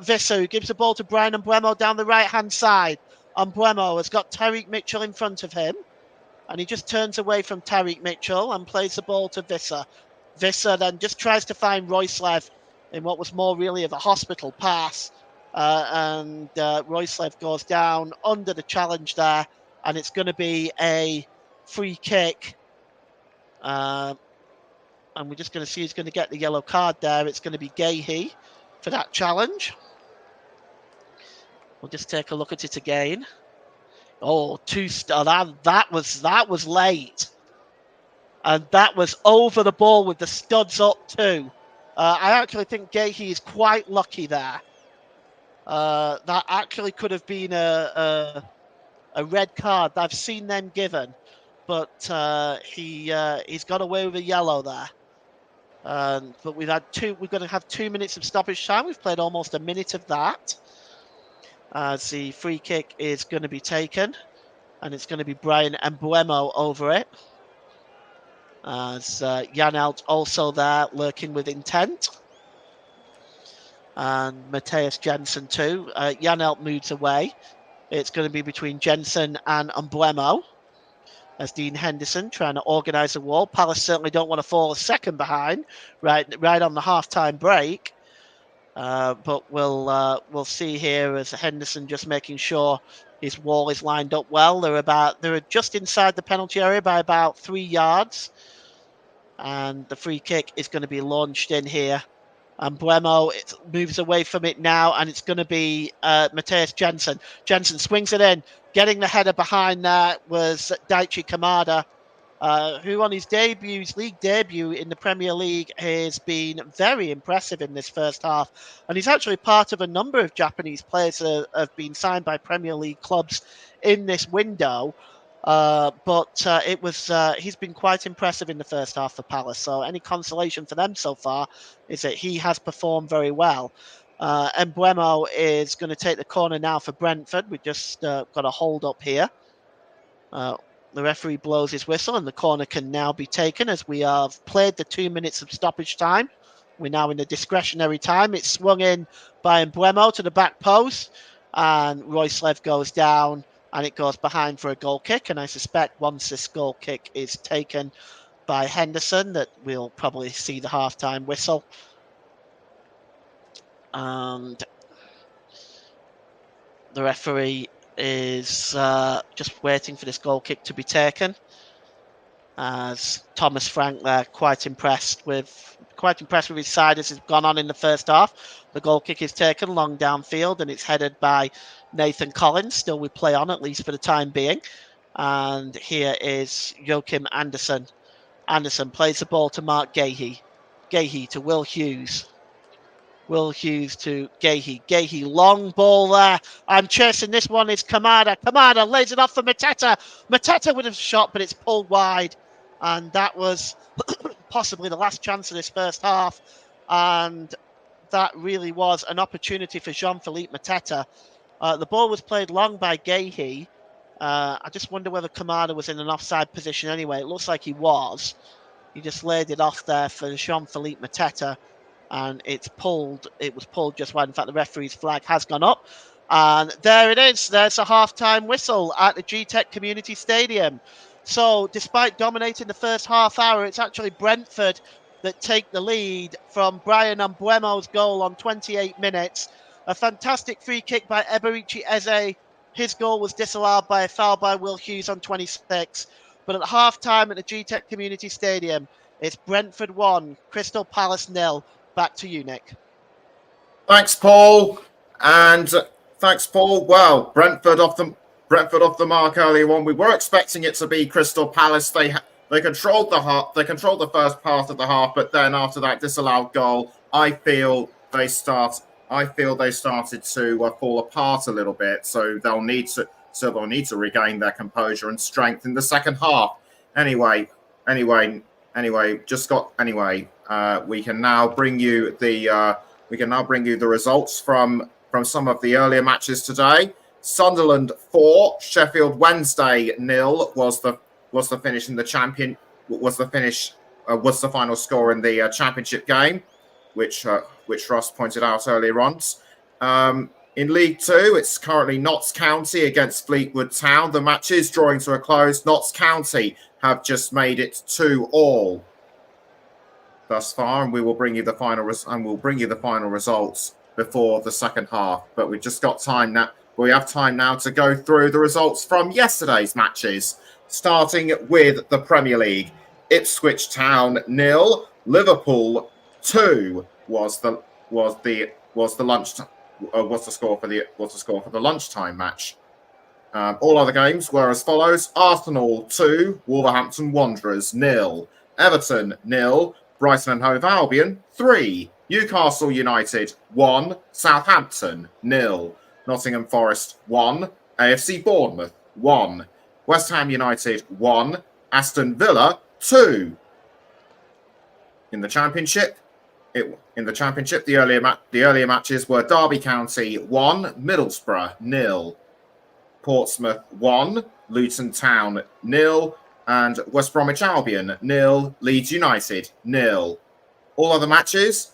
Visser, who gives the ball to Brian Mbeumo down the right-hand side. Mbeumo has got Tyreek Mitchell in front of him. And he just turns away from Tyreek Mitchell and plays the ball to Visser. Visser then just tries to find Royslev in what was more really of a hospital pass. And Royslev goes down under the challenge there. And it's going to be a free kick. And we're just going to see who's going to get the yellow card there. It's going to be Gahey for that challenge. We'll just take a look at it again. Oh, that was late. And that was over the ball with the studs up too. I actually think Gahey is quite lucky there. That actually could have been a red card. I've seen them given, but he's got away with a yellow there. But we're going to have 2 minutes of stoppage time. We've played almost a minute of that. As the free kick is going to be taken, and it's going to be Brian Mbeumo over it. As Janelt also there lurking with intent. And Matthias Jensen too. Janelt moves away. It's going to be between Jensen and Mbeumo. As Dean Henderson trying to organise a wall. Palace certainly don't want to fall a second behind right on the half-time break. But we'll see here as Henderson just making sure his wall is lined up well. They're just inside the penalty area by about 3 yards. And the free kick is going to be launched in here. And Mbeumo moves away from it now, and it's going to be Matthias Jensen. Jensen swings it in. Getting the header behind there was Daichi Kamada, who on his league debut in the Premier League has been very impressive in this first half. And he's actually part of a number of Japanese players that have been signed by Premier League clubs in this window. But he's been quite impressive in the first half for Palace. So any consolation for them so far is that he has performed very well. Mbeumo is going to take the corner now for Brentford. We've just got a hold up here. The referee blows his whistle and the corner can now be taken as we have played the 2 minutes of stoppage time. We're now in the discretionary time. It's swung in by Mbeumo to the back post and Royslev goes down. And it goes behind for a goal kick. And I suspect once this goal kick is taken by Henderson, that we'll probably see the half-time whistle. And the referee is just waiting for this goal kick to be taken. As Thomas Frank there, quite impressed with his side as it's gone on in the first half. The goal kick is taken long downfield and it's headed by Nathan Collins. Still we play on, at least for the time being. And here is Joachim Andersen. Andersen plays the ball to Mark Gahey. Gahey to Will Hughes. Will Hughes to Gahey. Gahey, long ball there. I'm chasing this one. It's Kamada. Kamada lays it off for Mateta. Mateta would have shot, but it's pulled wide. And that was possibly the last chance of this first half. And that really was an opportunity for Jean-Philippe Mateta. The ball was played long by Gahey. I just wonder whether Kamada was in an offside position anyway. It looks like he was. He just laid it off there for Jean-Philippe Mateta. And it was pulled just wide. In fact, the referee's flag has gone up. And there it is. There's a half-time whistle at the Gtech Community Stadium. So despite dominating the first half hour, it's actually Brentford that take the lead from Brian Ambuemo's goal on 28 minutes. A fantastic free kick by Eberici Eze. His goal was disallowed by a foul by Will Hughes on 26. But at half-time at the Gtech Community Stadium, it's Brentford 1, Crystal Palace 0. Back to you, Nick. Thanks, Paul. And thanks, Paul. Well, Brentford off the mark earlier on. We were expecting it to be Crystal Palace. They controlled the half. They controlled the first part of the half, but then after that disallowed goal, I feel they started to fall apart a little bit. So they'll need to regain their composure and strength in the second half. Anyway, we can now bring you the results from some of the earlier matches today. Sunderland 4, Sheffield Wednesday 0 was the finish in the champion. Was the final score in the championship game, which Ross pointed out earlier on. In League 2, it's currently Notts County against Fleetwood Town. The match is drawing to a close. Notts County have just made it 2-2 thus far, and we will bring you the final results before the second half. But we've just got time now. We have time now to go through the results from yesterday's matches, starting with the Premier League. Ipswich Town 0, Liverpool 2 was the score for the lunchtime match. All other games were as follows: Arsenal 2, Wolverhampton Wanderers 0, Everton 0, Brighton and Hove Albion 3, Newcastle United 1, Southampton 0, Nottingham Forest 1, AFC Bournemouth 1, West Ham United 1, Aston Villa 2. In the Championship, the earlier matches were Derby County 1, Middlesbrough 0, Portsmouth 1, Luton Town 0, and West Bromwich Albion 0, Leeds United 0. All other matches: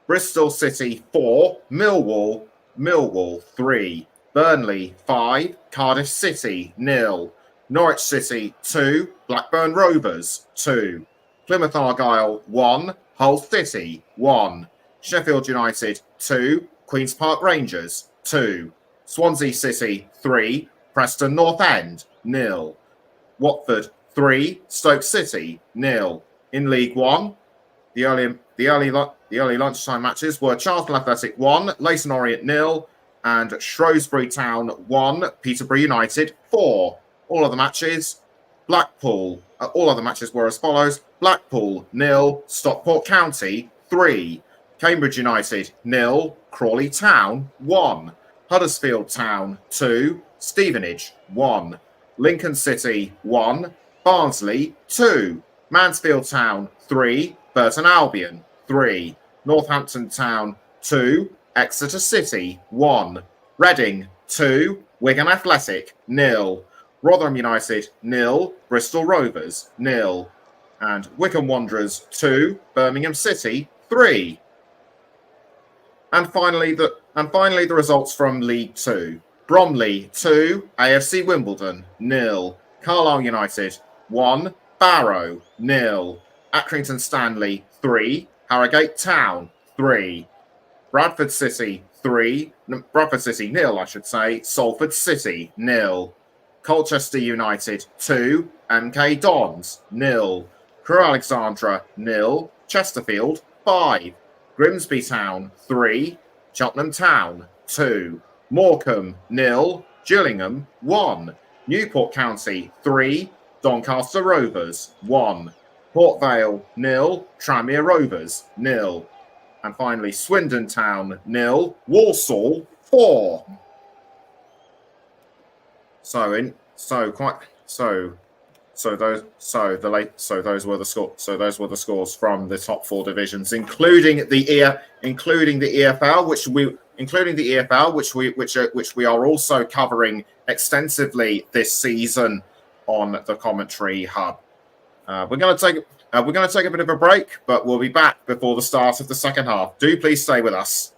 Bristol City 4, Millwall 3, Burnley 5, Cardiff City 0, Norwich City 2, Blackburn Rovers 2, Plymouth Argyle 1, Hull City 1, Sheffield United 2, Queen's Park Rangers 2, Swansea City 3, Preston North End 0, Watford 3, Stoke City 0. In League 1, the early lunchtime matches were Charlton Athletic 1, Leyton Orient 0, and Shrewsbury Town 1, Peterborough United 4. All other matches were as follows: Blackpool 0, Stockport County 3, Cambridge United 0, Crawley Town 1, Huddersfield Town 2, Stevenage 1, Lincoln City 1, Barnsley 2, Mansfield Town 3, Burton Albion 3, Northampton Town 2, Exeter City 1, Reading 2, Wigan Athletic 0, Rotherham United 0, Bristol Rovers 0, and Wycombe Wanderers 2, Birmingham City 3. And finally the results from League 2. Bromley 2, AFC Wimbledon 0, Carlisle United 1, Barrow 0, Accrington Stanley 3, Harrogate Town 3, Bradford City 0, Salford City 0, Colchester United 2, MK Dons 0, Crewe Alexandra 0, Chesterfield 5, Grimsby Town 3, Cheltenham Town 2, Morecambe 0, Gillingham 1, Newport County 3, Doncaster Rovers 1, Port Vale 0, Tranmere Rovers 0, and finally Swindon Town 0, Walsall 4. Those were the scores from the top 4 divisions, including the EFL, which we are also covering extensively this season on the Commentary Hub. We're going to take a bit of a break, but we'll be back before the start of the second half. Do please stay with us.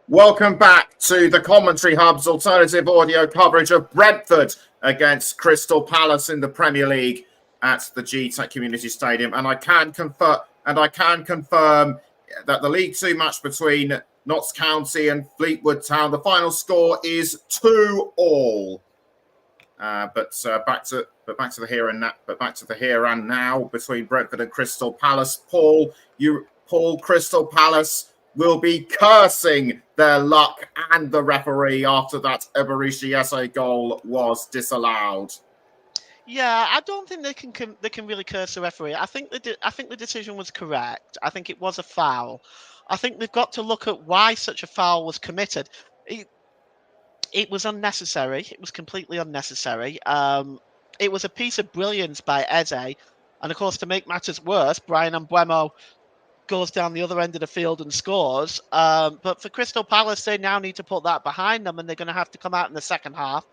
Welcome back to the Commentary Hub's alternative audio coverage of Brentford against Crystal Palace in the Premier League at the Gtech Community Stadium. And I can confirm that the League Two match between Notts County and Fleetwood Town, the final score is 2-2. But back to the here and now between Brentford and Crystal Palace. Paul, Crystal Palace will be cursing their luck and the referee after that Eberechi Eze goal was disallowed. Yeah, I don't think they can really curse the referee. I think the decision was correct. I think it was a foul. I think they've got to look at why such a foul was committed. It was unnecessary. It was completely unnecessary. It was a piece of brilliance by Eze, and of course, to make matters worse, Bryan Mbeumo goes down the other end of the field and scores. But for Crystal Palace, they now need to put that behind them, and they're going to have to come out in the second half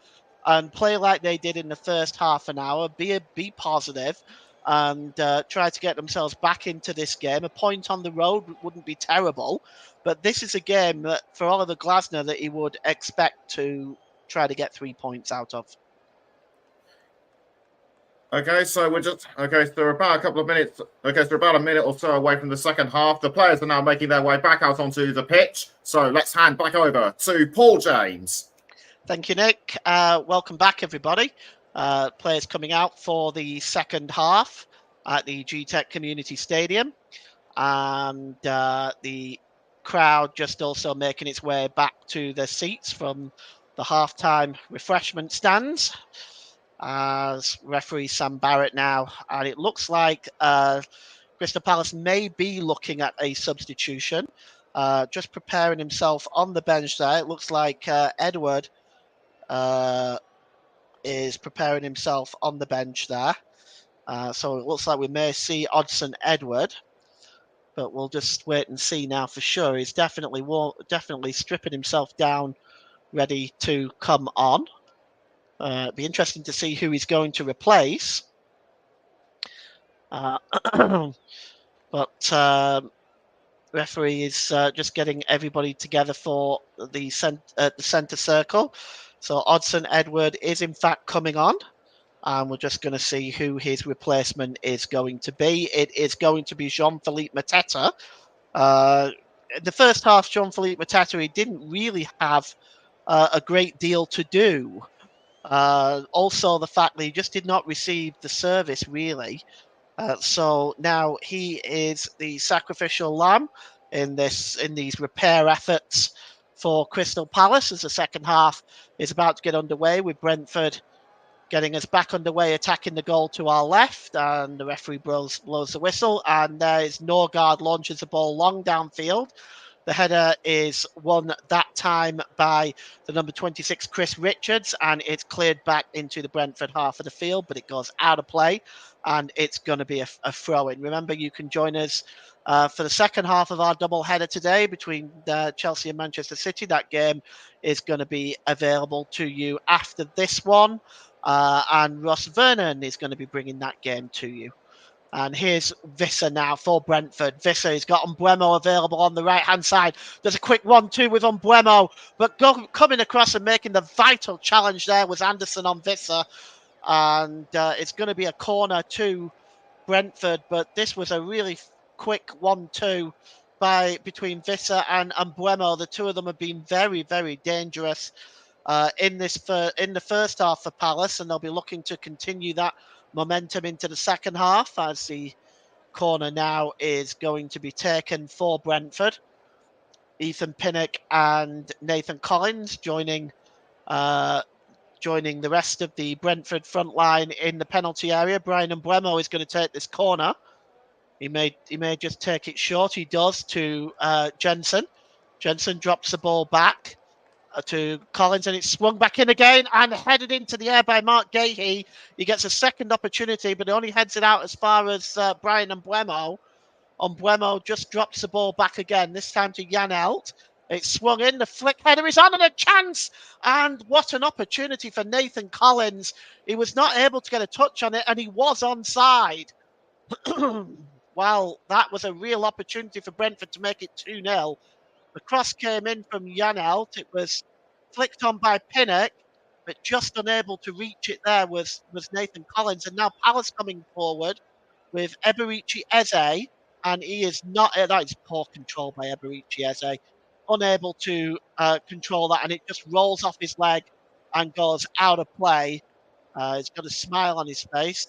and play like they did in the first half an hour, be positive, and try to get themselves back into this game. A point on the road wouldn't be terrible, but this is a game that for Oliver Glasner that he would expect to try to get 3 points out of. Okay, so we're about a couple of minutes. Okay, so we're about a minute or so away from the second half. The players are now making their way back out onto the pitch. So let's hand back over to Paul James. Thank you, Nick. Welcome back, everybody. Players coming out for the second half at the Gtech Community Stadium. And the crowd just also making its way back to their seats from the halftime refreshment stands. As referee Sam Barrett now, and it looks like Crystal Palace may be looking at a substitution. Just preparing himself on the bench there. It looks like Edward is preparing himself on the bench there. So it looks like we may see Odsonne Edward, but we'll just wait and see now for sure. He's definitely stripping himself down, ready to come on. It'd be interesting to see who he's going to replace. But referee is just getting everybody together for the centre circle. So Odsonne Edward is in fact coming on. And we're just going to see who his replacement is going to be. It is going to be Jean-Philippe Mateta. In the first half, Jean-Philippe Mateta, he didn't really have a great deal to do. Also, the fact that he just did not receive the service, really. So now he is the sacrificial lamb in these repair efforts for Crystal Palace as the second half is about to get underway with Brentford getting us back underway, attacking the goal to our left, and the referee blows the whistle, and there is Norgard launches the ball long downfield. The header is won that time by the number 26, Chris Richards, and it's cleared back into the Brentford half of the field, but it goes out of play, and it's going to be a throw-in. Remember, you can join us for the second half of our double header today between Chelsea and Manchester City. That game is going to be available to you after this one. And Ross Vernon is going to be bringing that game to you. And here's Visser now for Brentford. Visser has got Mbeumo available on the right-hand side. There's a quick 1-2 with Mbeumo, but coming across and making the vital challenge there was Anderson on Visser. And it's going to be a corner to Brentford, but this was a really quick 1-2 between Visser and Mbeumo. The two of them have been very, very dangerous in the first half for Palace, and they'll be looking to continue that momentum into the second half as the corner now is going to be taken for Brentford. Ethan Pinnock and Nathan Collins joining the rest of the Brentford front line in the penalty area. Bryan Mbeumo is going to take this corner. He may just take it short. He does to Jensen. Jensen drops the ball back to Collins, and it's swung back in again and headed into the air by Mark Gahey. He gets a second opportunity, but he only heads it out as far as Bryan Mbeumo. Mbeumo just drops the ball back again, this time to Jan Elt. It's swung in, the flick header is on, and a chance! And what an opportunity for Nathan Collins. He was not able to get a touch on it, and he was onside. Well, that was a real opportunity for Brentford to make it 2-0. The cross came in from Janelt. It was flicked on by Pinnock, but just unable to reach it there was Nathan Collins. And now Palace coming forward with Eberici Eze, and he is not, that is poor control by Eberici Eze, unable to control that, and it just rolls off his leg and goes out of play. He's got a smile on his face.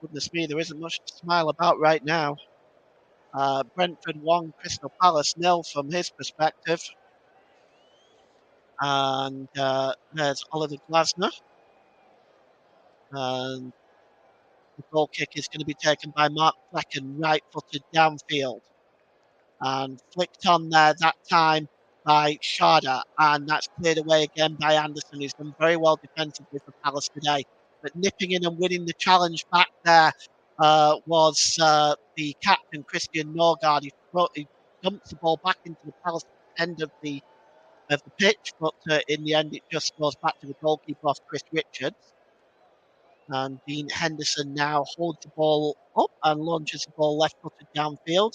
Goodness me, there isn't much to smile about right now. Brentford 1, Crystal Palace 0 from his perspective. And there's Oliver Glasner. And the goal kick is going to be taken by Mark Flecken, right-footed downfield. And flicked on there that time by Sharda. And that's cleared away again by Anderson, who's done very well defensively for Palace today. But nipping in and winning the challenge back there was the captain, Christian Norgard. He dumped the ball back into the Palace end of the pitch, but in the end it just goes back to the goalkeeper off Chris Richards. And Dean Henderson now holds the ball up and launches the ball left-footed downfield.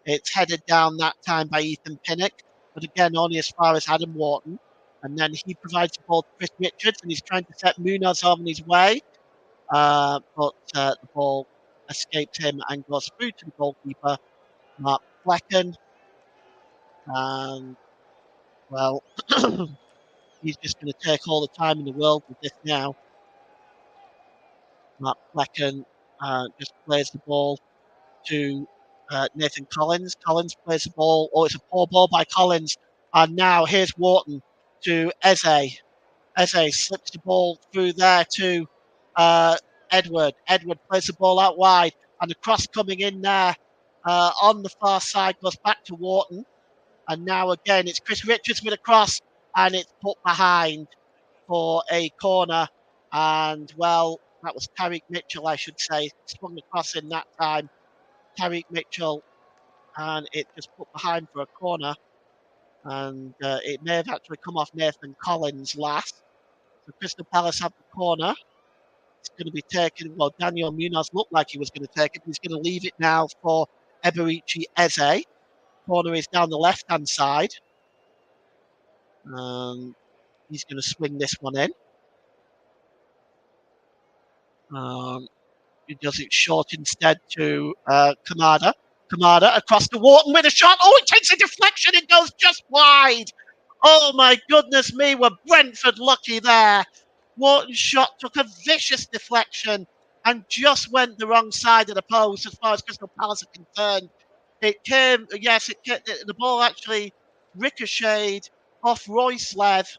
It's headed down that time by Ethan Pinnock, but again only as far as Adam Wharton. And then he provides the ball to Chris Richards, and he's trying to set Munoz on his way. But the ball escapes him and goes through to the goalkeeper, Mark Flecken. And, well, he's just going to take all the time in the world with this now. Mark Flecken just plays the ball to Nathan Collins. Collins plays the ball. Oh, it's a poor ball by Collins. And now here's Wharton to Eze. Eze slips the ball through there to Edward. Edward plays the ball out wide. And the cross coming in there on the far side goes back to Wharton. And now again, it's Chris Richards with a cross. And it's put behind for a corner. And, well, that was Tariq Mitchell, I should say. Swung the cross in that time. Tariq Mitchell, and it just put behind for a corner. And it may have actually come off Nathan Collins last. So Crystal Palace have the corner. It's going to be taken. Well, Daniel Munoz looked like he was going to take it. He's going to leave it now for Eberici Eze. Corner is down the left-hand side. He's going to swing this one in. He does it short instead to Kamada. Kamada across to Wharton with a shot. Oh, it takes a deflection. It goes just wide. Oh, my goodness me. Were Brentford lucky there. Wharton's shot took a vicious deflection and just went the wrong side of the post as far as Crystal Palace are concerned. It came, the ball actually ricocheted off Royce-Lev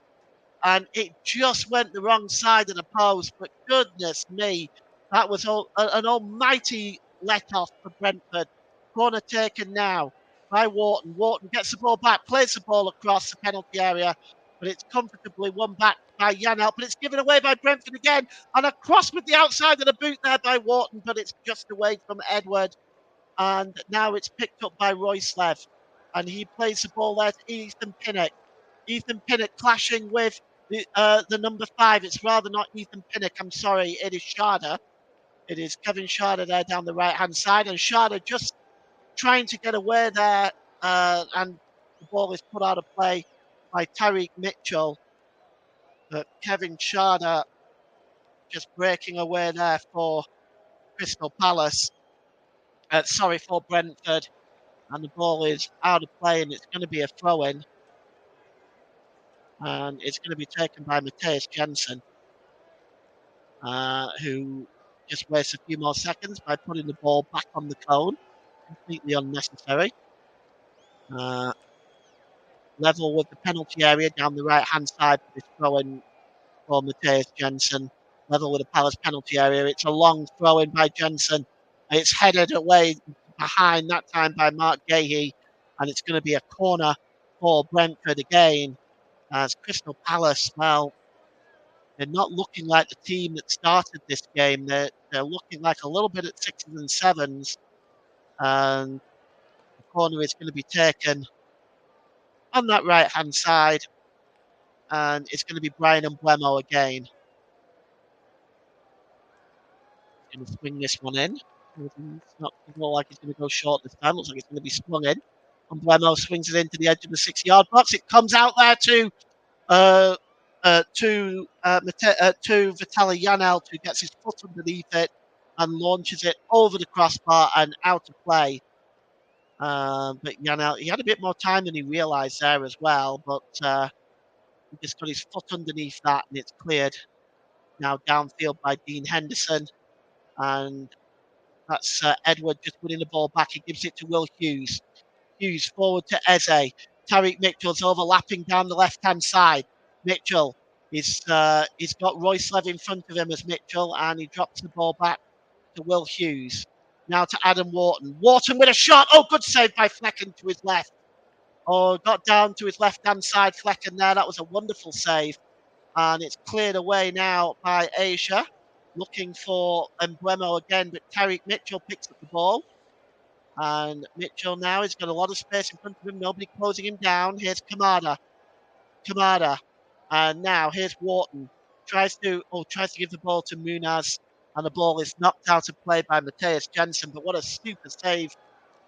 and it just went the wrong side of the post. But goodness me, that was an almighty let-off for Brentford. Corner taken now by Wharton. Wharton gets the ball back, plays the ball across the penalty area, but it's comfortably won back by Janelt. But it's given away by Brentford again, and a cross with the outside of the boot there by Wharton, but it's just away from Edward. And now it's picked up by Royce-Lev, and he plays the ball there to Ethan Pinnock. Ethan Pinnock clashing with the number 5. It's rather not Ethan Pinnock, I'm sorry. It is Sharda. It is Kevin Sharda there down the right-hand side. And Sharda just trying to get away there. And the ball is put out of play by Tariq Mitchell. But Kevin Sharda just breaking away there for Crystal Palace. For Brentford. And the ball is out of play and it's going to be a throw-in. And it's going to be taken by Matthias Jensen, who just wastes a few more seconds by putting the ball back on the cone. Completely unnecessary. Level with the penalty area down the right-hand side for this throw-in for Matthias Jensen. Level with the Palace penalty area. It's a long throw-in by Jensen. It's headed away behind, that time by Mark Gahey. And it's going to be a corner for Brentford again. As Crystal Palace, well, they're not looking like the team that started this game. They're looking like a little bit at 6s and 7s. And the corner is going to be taken on that right-hand side. And it's going to be Brian Mbeumo again. He's going to swing this one in. It's not going to look like he's going to go short this time. Looks like it's going to be swung in. Emblemo swings it into the edge of the 6-yard box. It comes out there to Vitaly Janelt, who gets his foot underneath it and launches it over the crossbar and out of play. But Janelt, he had a bit more time than he realised there as well, but he just got his foot underneath that and it's cleared now downfield by Dean Henderson. And that's Edward just winning the ball back. He gives it to Will Hughes. Hughes forward to Eze. Tariq Mitchell's overlapping down the left-hand side. Mitchell he's got Royce Lev in front of him as Mitchell, and he drops the ball back to Will Hughes. Now to Adam Wharton. Wharton with a shot. Oh, good save by Flecken to his left. Oh, got down to his left-hand side, Flecken there. That was a wonderful save. And it's cleared away now by Asia. Looking for Emblemo again, but Tariq Mitchell picks up the ball. And Mitchell now has got a lot of space in front of him. Nobody closing him down. Here's Kamada. And now here's Wharton. Tries to give the ball to Munaz. And the ball is knocked out of play by Matthias Jensen. But what a super save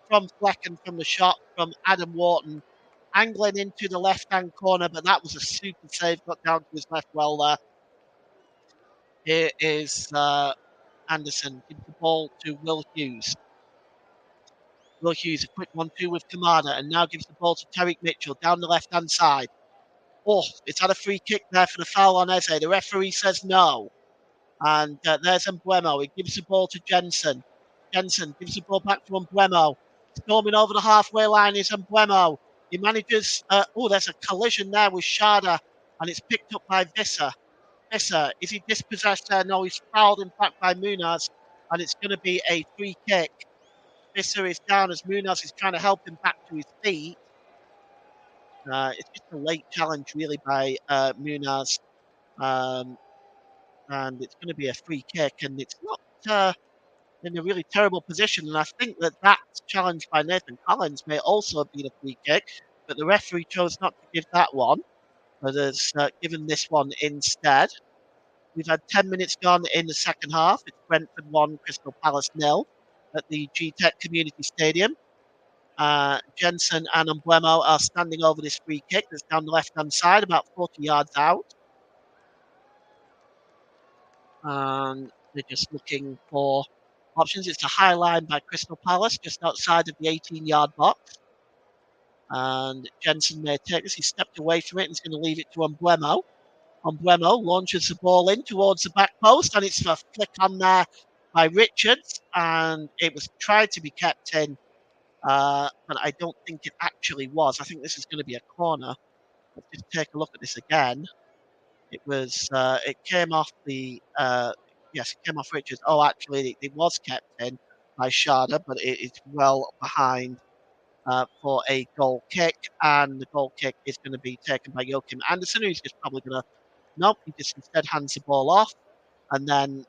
from Flecken from the shot from Adam Wharton. Angling into the left-hand corner, but that was a super save. Got down to his left well there. Here is Anderson. Gives the ball to Will Hughes. Will Hughes, a quick 1-2 with Kamada, and now gives the ball to Tariq Mitchell down the left-hand side. Oh, it's had a free kick there for the foul on Eze. The referee says no. And there's Emblemo. He gives the ball to Jensen. Jensen gives the ball back to Emblemo. Storming over the halfway line is Emblemo. He manages... there's a collision there with Sharda, and it's picked up by Visser. Visser, is he dispossessed there? No, he's fouled in fact by Munaz, and it's going to be a free kick. Visser is down as Munaz is trying to help him back to his feet. It's just a late challenge, really, by Munaz. And it's going to be a free kick, and it's not in a really terrible position. And I think that challenge by Nathan Collins may also have been a free kick, but the referee chose not to give that one, but has given this one instead. We've had 10 minutes gone in the second half. It's Brentford 1, Crystal Palace 0 at the Gtech Community Stadium. Jensen and Emblemo are standing over this free kick that's down the left-hand side, about 40 yards out. And they're just looking for options. It's a high line by Crystal Palace, just outside of the 18-yard box. And Jensen may take this. He stepped away from it and he's going to leave it to Emblemo. Emblemo launches the ball in towards the back post, and it's a flick on there by Richards, and it was tried to be kept in, but I don't think it actually was. I think this is going to be a corner. Let's just take a look at this again. It was, it came off the, it came off Richards. Oh, actually, it was kept in by Sharda, but it is well behind for a goal kick, and the goal kick is going to be taken by Joachim Andersen, who's just probably going to nope, he just instead hands the ball off, and then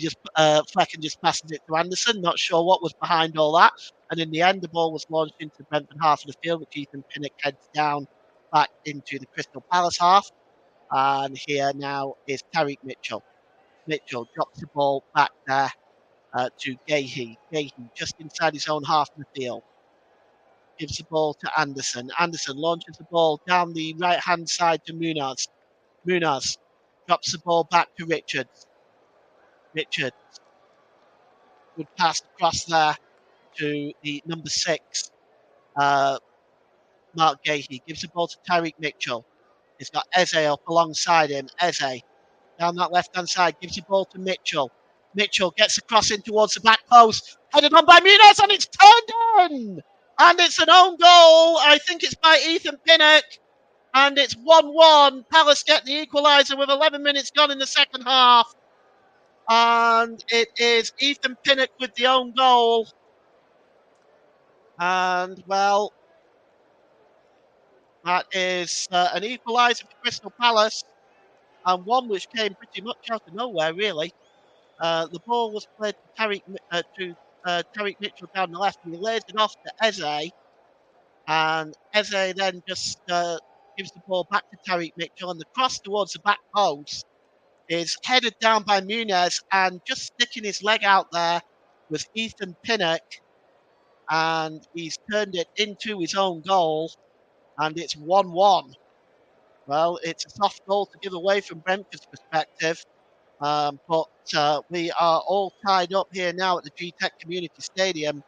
Flecken just passes it to Anderson. Not sure what was behind all that, and in the end, the ball was launched into the Brentford half of the field, which Ethan Pinnock heads down back into the Crystal Palace half. And here now is Tariq Mitchell. Mitchell drops the ball back there to Gahey. Gahey just inside his own half of the field. Gives the ball to Anderson. Anderson launches the ball down the right-hand side to Munaz. Munaz drops the ball back to Richards. Richards. Good pass across there to the number 6, Mark Gahey. Gives the ball to Tariq Mitchell. He's got Eze up alongside him. Eze down that left-hand side. Gives the ball to Mitchell. Mitchell gets across in towards the back post. Headed on by Munaz, and it's turned in! And it's an own goal. I think it's by Ethan Pinnock. And it's 1-1. Palace get the equaliser with 11 minutes gone in the second half. And it is Ethan Pinnock with the own goal. And, well, that is an equaliser for Crystal Palace. And one which came pretty much out of nowhere, really. The ball was played to Tariq Mitchell down the left, and he lays it off to Eze. And Eze then just gives the ball back to Tariq Mitchell, and the cross towards the back post is headed down by Munez, and just sticking his leg out there was Ethan Pinnock. and he's turned it into his own goal, and it's 1-1. Well, it's a soft goal to give away from Brentford's perspective, but we are all tied up here now at the Gtech Community Stadium.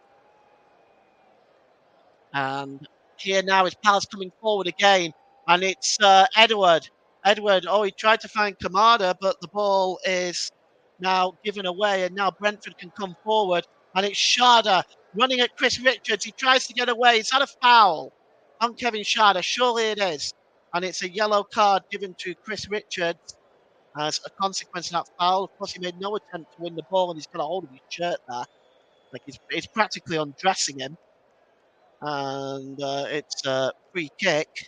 And here now is Palace coming forward again, and it's Edward. He tried to find Kamada, but the ball is now given away, and now Brentford can come forward, and it's Sharda running at Chris Richards. He tries to get away. Is that a foul on Kevin Sharda? Surely it is, and it's a yellow card given to Chris Richards as a consequence of that foul. Of course, he made no attempt to win the ball, and he's got a hold of his shirt there, like he's practically undressing him. And it's a free kick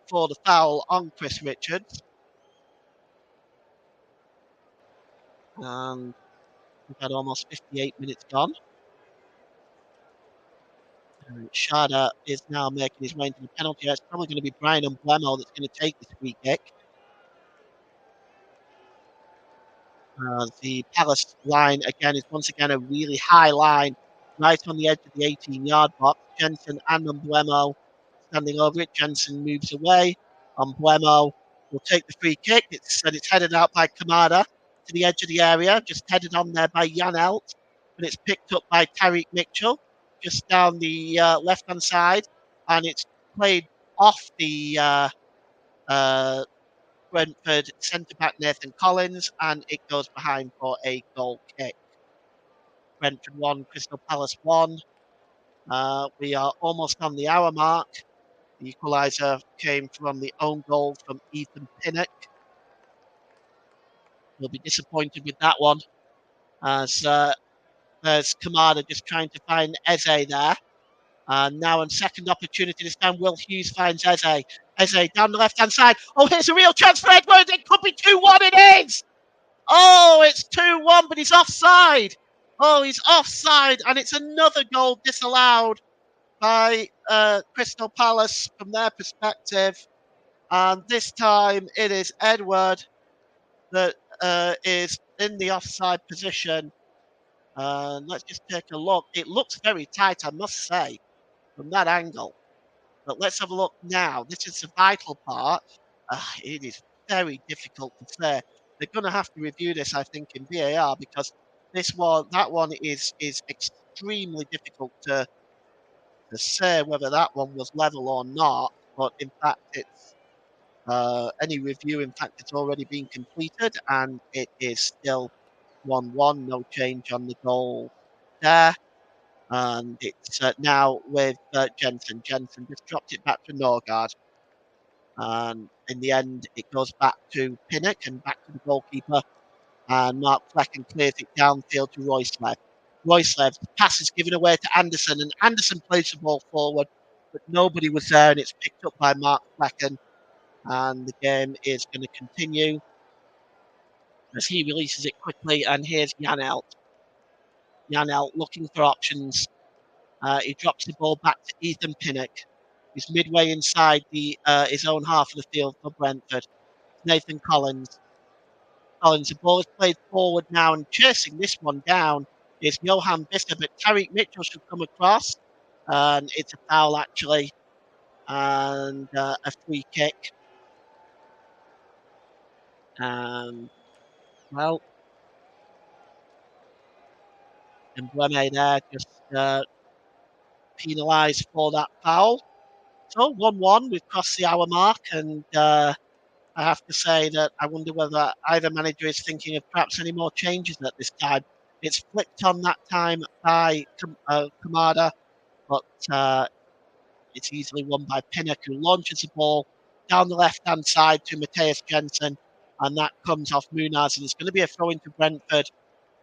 for the foul on Chris Richards. And we've had almost 58 minutes gone. And Sharda is now making his way into the penalty area. It's probably going to be Brian Umblemo that's going to take this free kick. The Palace line, again, is once again a really high line, right on the edge of the 18-yard box. Jensen and Umblemo standing over it. Jensen moves away. Umblemo will take the free kick. It's headed out by Kamada to the edge of the area, just headed on there by Jan Elt, but it's picked up by Tariq Mitchell, just down the left-hand side, and it's played off the Brentford centre-back Nathan Collins, and it goes behind for a goal kick. Brentford 1, Crystal Palace 1. We are almost on the hour mark. The equaliser came from the own goal from Ethan Pinnock. He'll be disappointed with that one, as there's Kamada just trying to find Eze there. And now on second opportunity, this time Will Hughes finds Eze. Eze down the left-hand side. Oh, here's a real chance for Edward. It could be 2-1. It is. Oh, it's 2-1, but he's offside. Oh, he's offside, and it's another goal disallowed by Crystal Palace from their perspective. And this time it is Edward that is in the offside position. Let's just take a look. It looks very tight, I must say, from that angle. But let's have a look now. This is the vital part. It is very difficult to say. They're going to have to review this, I think, in VAR, because that one is extremely difficult to say whether that one was level or not. But in fact, it's any review. In fact, it's already been completed, and it is still 1-1. No change on the goal there. And it's now with Jensen. Jensen just dropped it back to Norgard. And in the end, it goes back to Pinnock and back to the goalkeeper. And Mark Flecken clears it downfield to Royslev. Royslev's pass is given away to Anderson, and Anderson plays the ball forward, but nobody was there, and it's picked up by Mark Flecken. And the game is going to continue as he releases it quickly. And here's Jan Elt. Jan Elt looking for options. He drops the ball back to Ethan Pinnock. He's midway inside his own half of the field for Brentford. Nathan Collins. The ball is played forward now, and chasing this one down is Johan Visser, but Tariq Mitchell should come across. And it's a foul, actually, and a free kick. Well, and Breme there just penalised for that foul. So 1-1, we've crossed the hour mark, and I have to say that I wonder whether either manager is thinking of perhaps any more changes at this time. It's flicked on that time by Kamada, but it's easily won by Pinnock, who launches the ball down the left-hand side to Matthias Jensen, and that comes off Munaz, and it's going to be a throw into Brentford,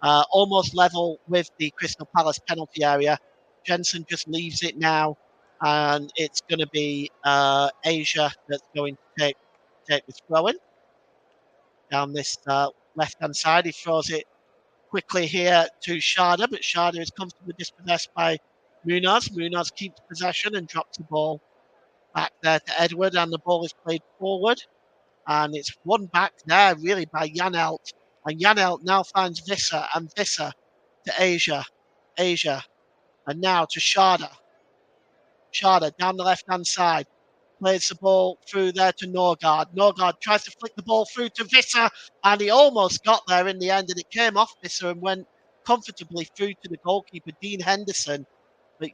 almost level with the Crystal Palace penalty area. Jensen just leaves it now, and it's going to be Asia that's going to take this throw in down this left-hand side. He throws it quickly here to Sharda, but Sharda is comfortably dispossessed by Munaz. Munaz keeps possession and drops the ball back there to Edward, and the ball is played forward, and it's won back there really by Jan Elt, and Jan Elt now finds Visser, and Visser to Asia. Asia And now to Sharda. Sharda down the left-hand side. Plays the ball through there to Norgard. Norgard tries to flick the ball through to Visser, and he almost got there in the end, and it came off Visser and went comfortably through to the goalkeeper, Dean Henderson. But,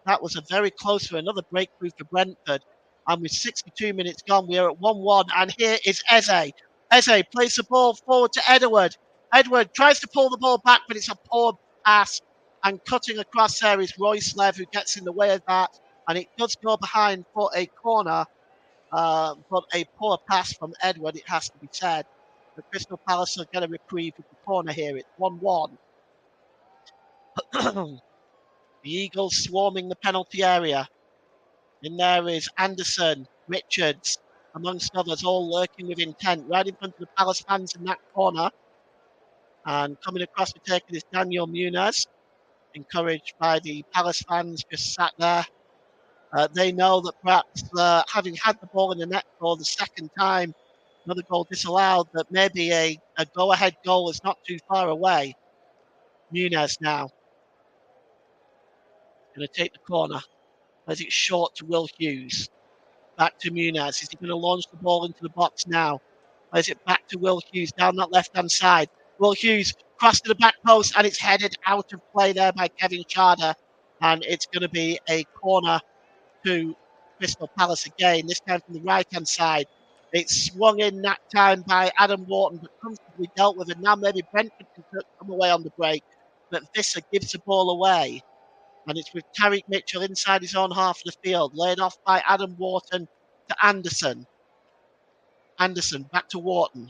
that was a very close for another breakthrough for Brentford. And with 62 minutes gone, we are at 1-1, and here is Eze. Eze plays the ball forward to Edward. Edward tries to pull the ball back, but it's a poor pass, and cutting across there is Royce-Lev, who gets in the way of that. And it does go behind for a corner, but a poor pass from Edward, it has to be said. The Crystal Palace will get a reprieve with the corner here. It's 1-1. The Eagles swarming the penalty area. In there is Anderson, Richards, amongst others, all lurking with intent, right in front of the Palace fans in that corner. And coming across to take it is Daniel Muniz, encouraged by the Palace fans just sat there. They know that perhaps having had the ball in the net for the second time, another goal disallowed, that maybe a go-ahead goal is not too far away. Muniz now going to take the corner as it's short to Will Hughes. Back to Muniz. Is he going to launch the ball into the box now? Or is it back to Will Hughes down that left-hand side? Will Hughes cross to the back post, and it's headed out of play there by Kevin Sharda. And it's going to be a corner to Crystal Palace again, this time from the right-hand side. It's swung in that time by Adam Wharton, but comfortably dealt with, and now maybe Brentford can come away on the break. But Visser gives the ball away, and it's with Tariq Mitchell inside his own half of the field, laid off by Adam Wharton to Anderson. Anderson back to Wharton.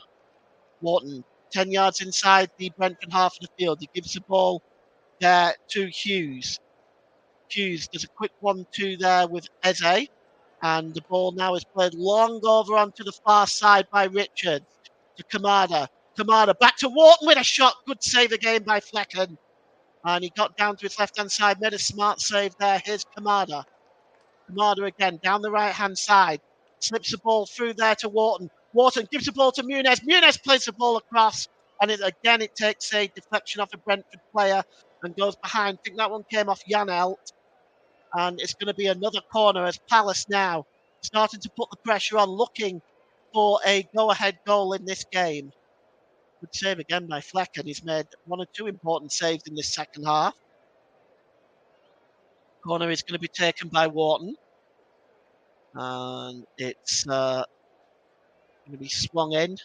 Wharton 10 yards inside the Brentford half of the field. He gives the ball there to Hughes. Hughes does a quick 1-2 there with Eze, and the ball now is played long over onto the far side by Richards to Kamada. Kamada back to Wharton with a shot. Good save again by Flecken. And he got down to his left-hand side, made a smart save there. Here's Kamada. Kamada again down the right-hand side. Slips the ball through there to Wharton. Wharton gives the ball to Muniz. Muniz plays the ball across, and it takes a deflection off a Brentford player and goes behind. I think that one came off Janelt. And it's going to be another corner as Palace now starting to put the pressure on, looking for a go-ahead goal in this game. Good save again by Flecken. He's made one or two important saves in this second half. Corner is going to be taken by Wharton. And it's going to be swung in.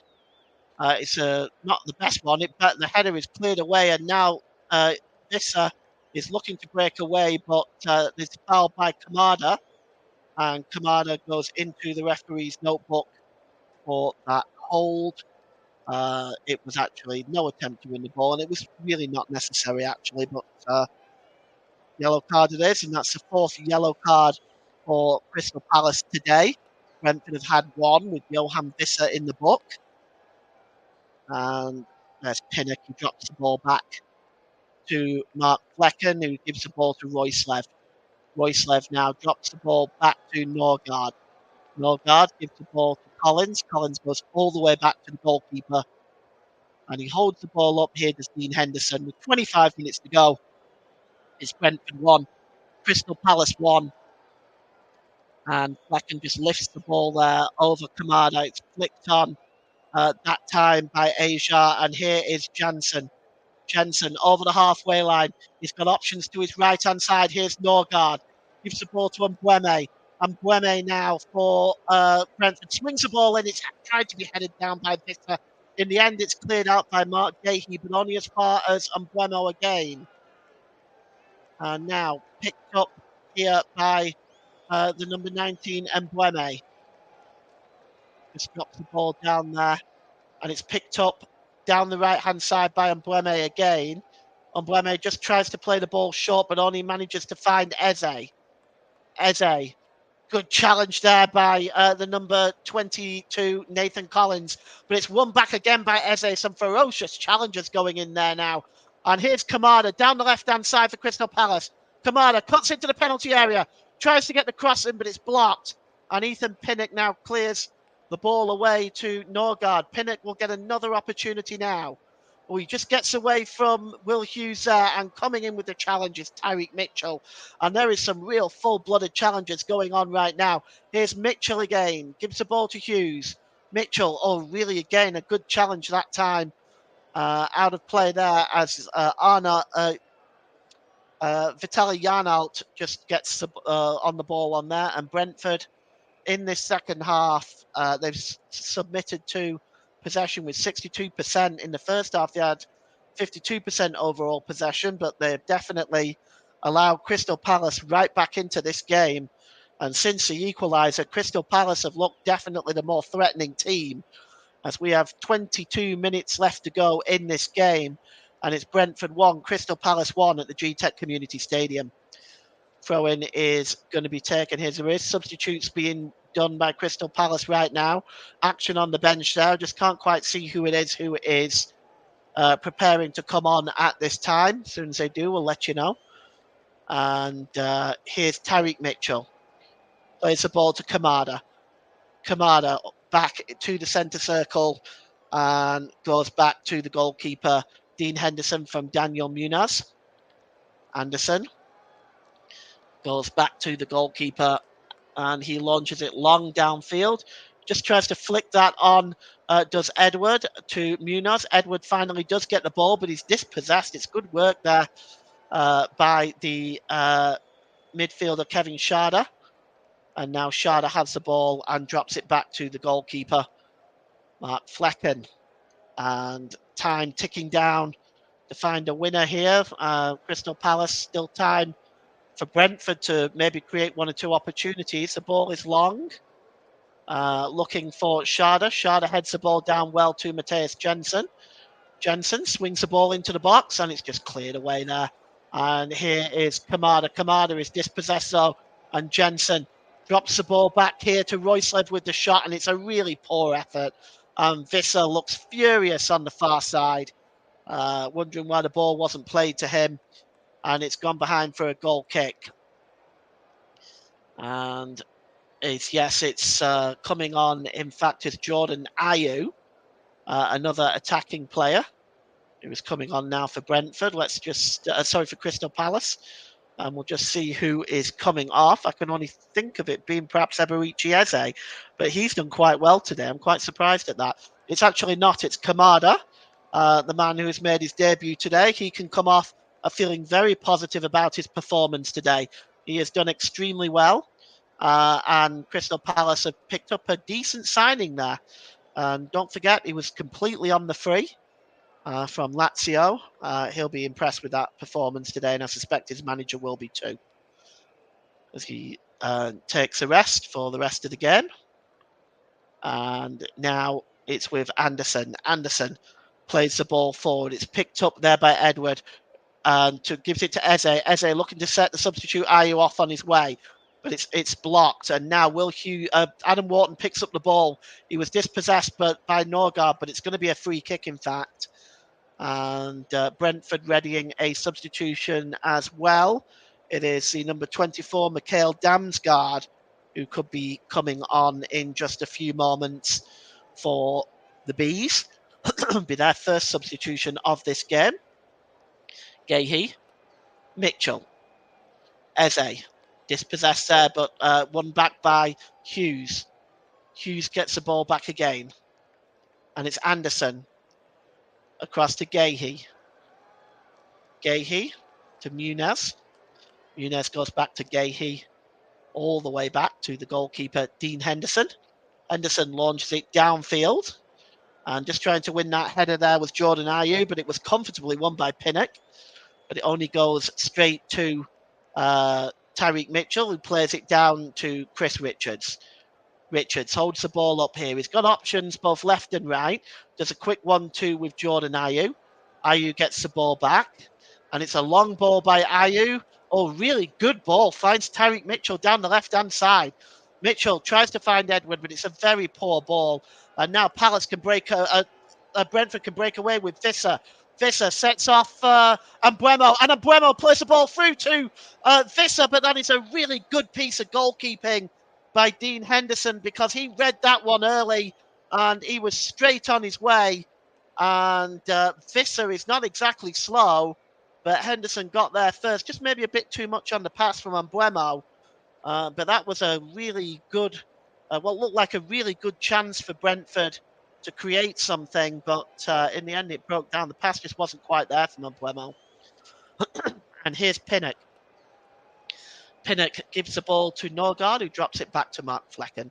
It's not the best one. But the header is cleared away, and now Visser is looking to break away, but there's a foul by Kamada, and Kamada goes into the referee's notebook for that hold. It was actually no attempt to win the ball, and it was really not necessary, actually, but yellow card it is, and that's the fourth yellow card for Crystal Palace today. Brentford have had one with Johan Visser in the book. And there's Pinnock, who drops the ball back to Mark Flecken, who gives the ball to Royce-Lev. Royce-Lev now drops the ball back to Norgard. Norgard gives the ball to Collins. Collins goes all the way back to the goalkeeper. And he holds the ball up here to Dean Henderson. With 25 minutes to go, it's Brentford 1, Crystal Palace 1. And Flecken just lifts the ball there over Kamada. It's flicked on that time by Asia. And here is Jansen. Jensen over the halfway line. He's got options to his right-hand side. Here's Norgard. Gives the ball to Mbweme. Mbweme now for Brentford. Swings the ball in. It's tried to be headed down by Visser. In the end, it's cleared out by Mark Gahey, but only as far as Mbweme again. And now picked up here by the number 19, Mbweme. Just drops the ball down there. And it's picked up down the right-hand side by Mbweme again. Mbweme just tries to play the ball short, but only manages to find Eze. Eze. Good challenge there by the number 22, Nathan Collins. But it's won back again by Eze. Some ferocious challenges going in there now. And here's Kamada down the left-hand side for Crystal Palace. Kamada cuts into the penalty area. Tries to get the cross in, but it's blocked. And Ethan Pinnock now clears the ball away to Norgard. Pinnock will get another opportunity now. Oh, he just gets away from Will Hughes there, and coming in with the challenge is Tyreek Mitchell. And there is some real full-blooded challenges going on right now. Here's Mitchell again, gives the ball to Hughes. Mitchell, oh, really, again, a good challenge that time. Out of play there as Vitaly Yarnout just gets on the ball on there. And Brentford, in this second half, they've submitted to possession with 62%. In the first half, they had 52% overall possession, but they've definitely allowed Crystal Palace right back into this game. And since the equaliser, Crystal Palace have looked definitely the more threatening team, as we have 22 minutes left to go in this game. And it's Brentford 1, Crystal Palace 1 at the Gtech Community Stadium. Throw-in is going to be taken here. There is substitutes being done by Crystal Palace right now. Action on the bench there. Just can't quite see who it is preparing to come on at this time. As soon as they do, we'll let you know. And here's Tyreek Mitchell. Plays the ball to Kamada. Kamada back to the centre circle and goes back to the goalkeeper, Dean Henderson from Daniel Munoz. Anderson goes back to the goalkeeper and he launches it long downfield. Just tries to flick that on, does Edward to Munoz. Edward finally does get the ball, but he's dispossessed. It's good work there by the midfielder, Kevin Schade. And now Schade has the ball and drops it back to the goalkeeper, Mark Flecken. And time ticking down to find a winner here. Crystal Palace, still time for Brentford to maybe create one or two opportunities. The ball is long. Looking for Schade. Schade heads the ball down well to Matthias Jensen. Jensen swings the ball into the box and it's just cleared away there. And here is Kamada. Kamada is dispossessed though, and Jensen drops the ball back here to Roysled with the shot, and it's a really poor effort. Visser looks furious on the far side, wondering why the ball wasn't played to him, and it's gone behind for a goal kick. And it's coming on. In fact, it's Jordan Ayew, another attacking player, who is coming on now for Brentford. Let's just, for Crystal Palace. And we'll just see who is coming off. I can only think of it being perhaps Eberici Eze, but he's done quite well today. I'm quite surprised at that. It's actually not. It's Kamada, the man who has made his debut today. He can come off feeling very positive about his performance today. He has done extremely well. And Crystal Palace have picked up a decent signing there. And don't forget, he was completely on the free. From Lazio. He'll be impressed with that performance today, and I suspect his manager will be too, as he takes a rest for the rest of the game. And now it's with Anderson. Anderson plays the ball forward. It's picked up there by Edward and gives it to Eze. Eze looking to set the substitute Ayew off on his way, but it's blocked. And now Adam Wharton picks up the ball. He was dispossessed by Norgard, but it's going to be a free kick, in fact. And Brentford readying a substitution as well. It is the number 24, Mikhail Damsgaard, who could be coming on in just a few moments for the Bees. Be their first substitution of this game. Gahey, Mitchell, Eze, dispossessed there, but won back by Hughes. Hughes gets the ball back again. And it's Anderson. Across to Gahey. Gahey to Munoz. Munoz goes back to Gahey, all the way back to the goalkeeper, Dean Henderson. Henderson launches it downfield. And just trying to win that header there was Jordan Ayew, but it was comfortably won by Pinnock. But it only goes straight to Tyreek Mitchell, who plays it down to Chris Richards. Richards holds the ball up here. He's got options both left and right. Does a quick 1-2 with Jordan Ayew. Ayew gets the ball back. And it's a long ball by Ayew. Oh, really good ball. Finds Tyreek Mitchell down the left-hand side. Mitchell tries to find Edward, but it's a very poor ball. And now Palace can Brentford can break away with Visser. Visser sets off Ambuemo, and Ambuemo plays the ball through to Visser, but that is a really good piece of goalkeeping by Dean Henderson, because he read that one early and he was straight on his way. And Visser is not exactly slow, but Henderson got there first. Just maybe a bit too much on the pass from Mbeumo. But that was a really good, what looked like a really good chance for Brentford to create something. But in the end, it broke down. The pass just wasn't quite there from Mbeumo. And here's Pinnock. Pinnock gives the ball to Norgard, who drops it back to Mark Flecken.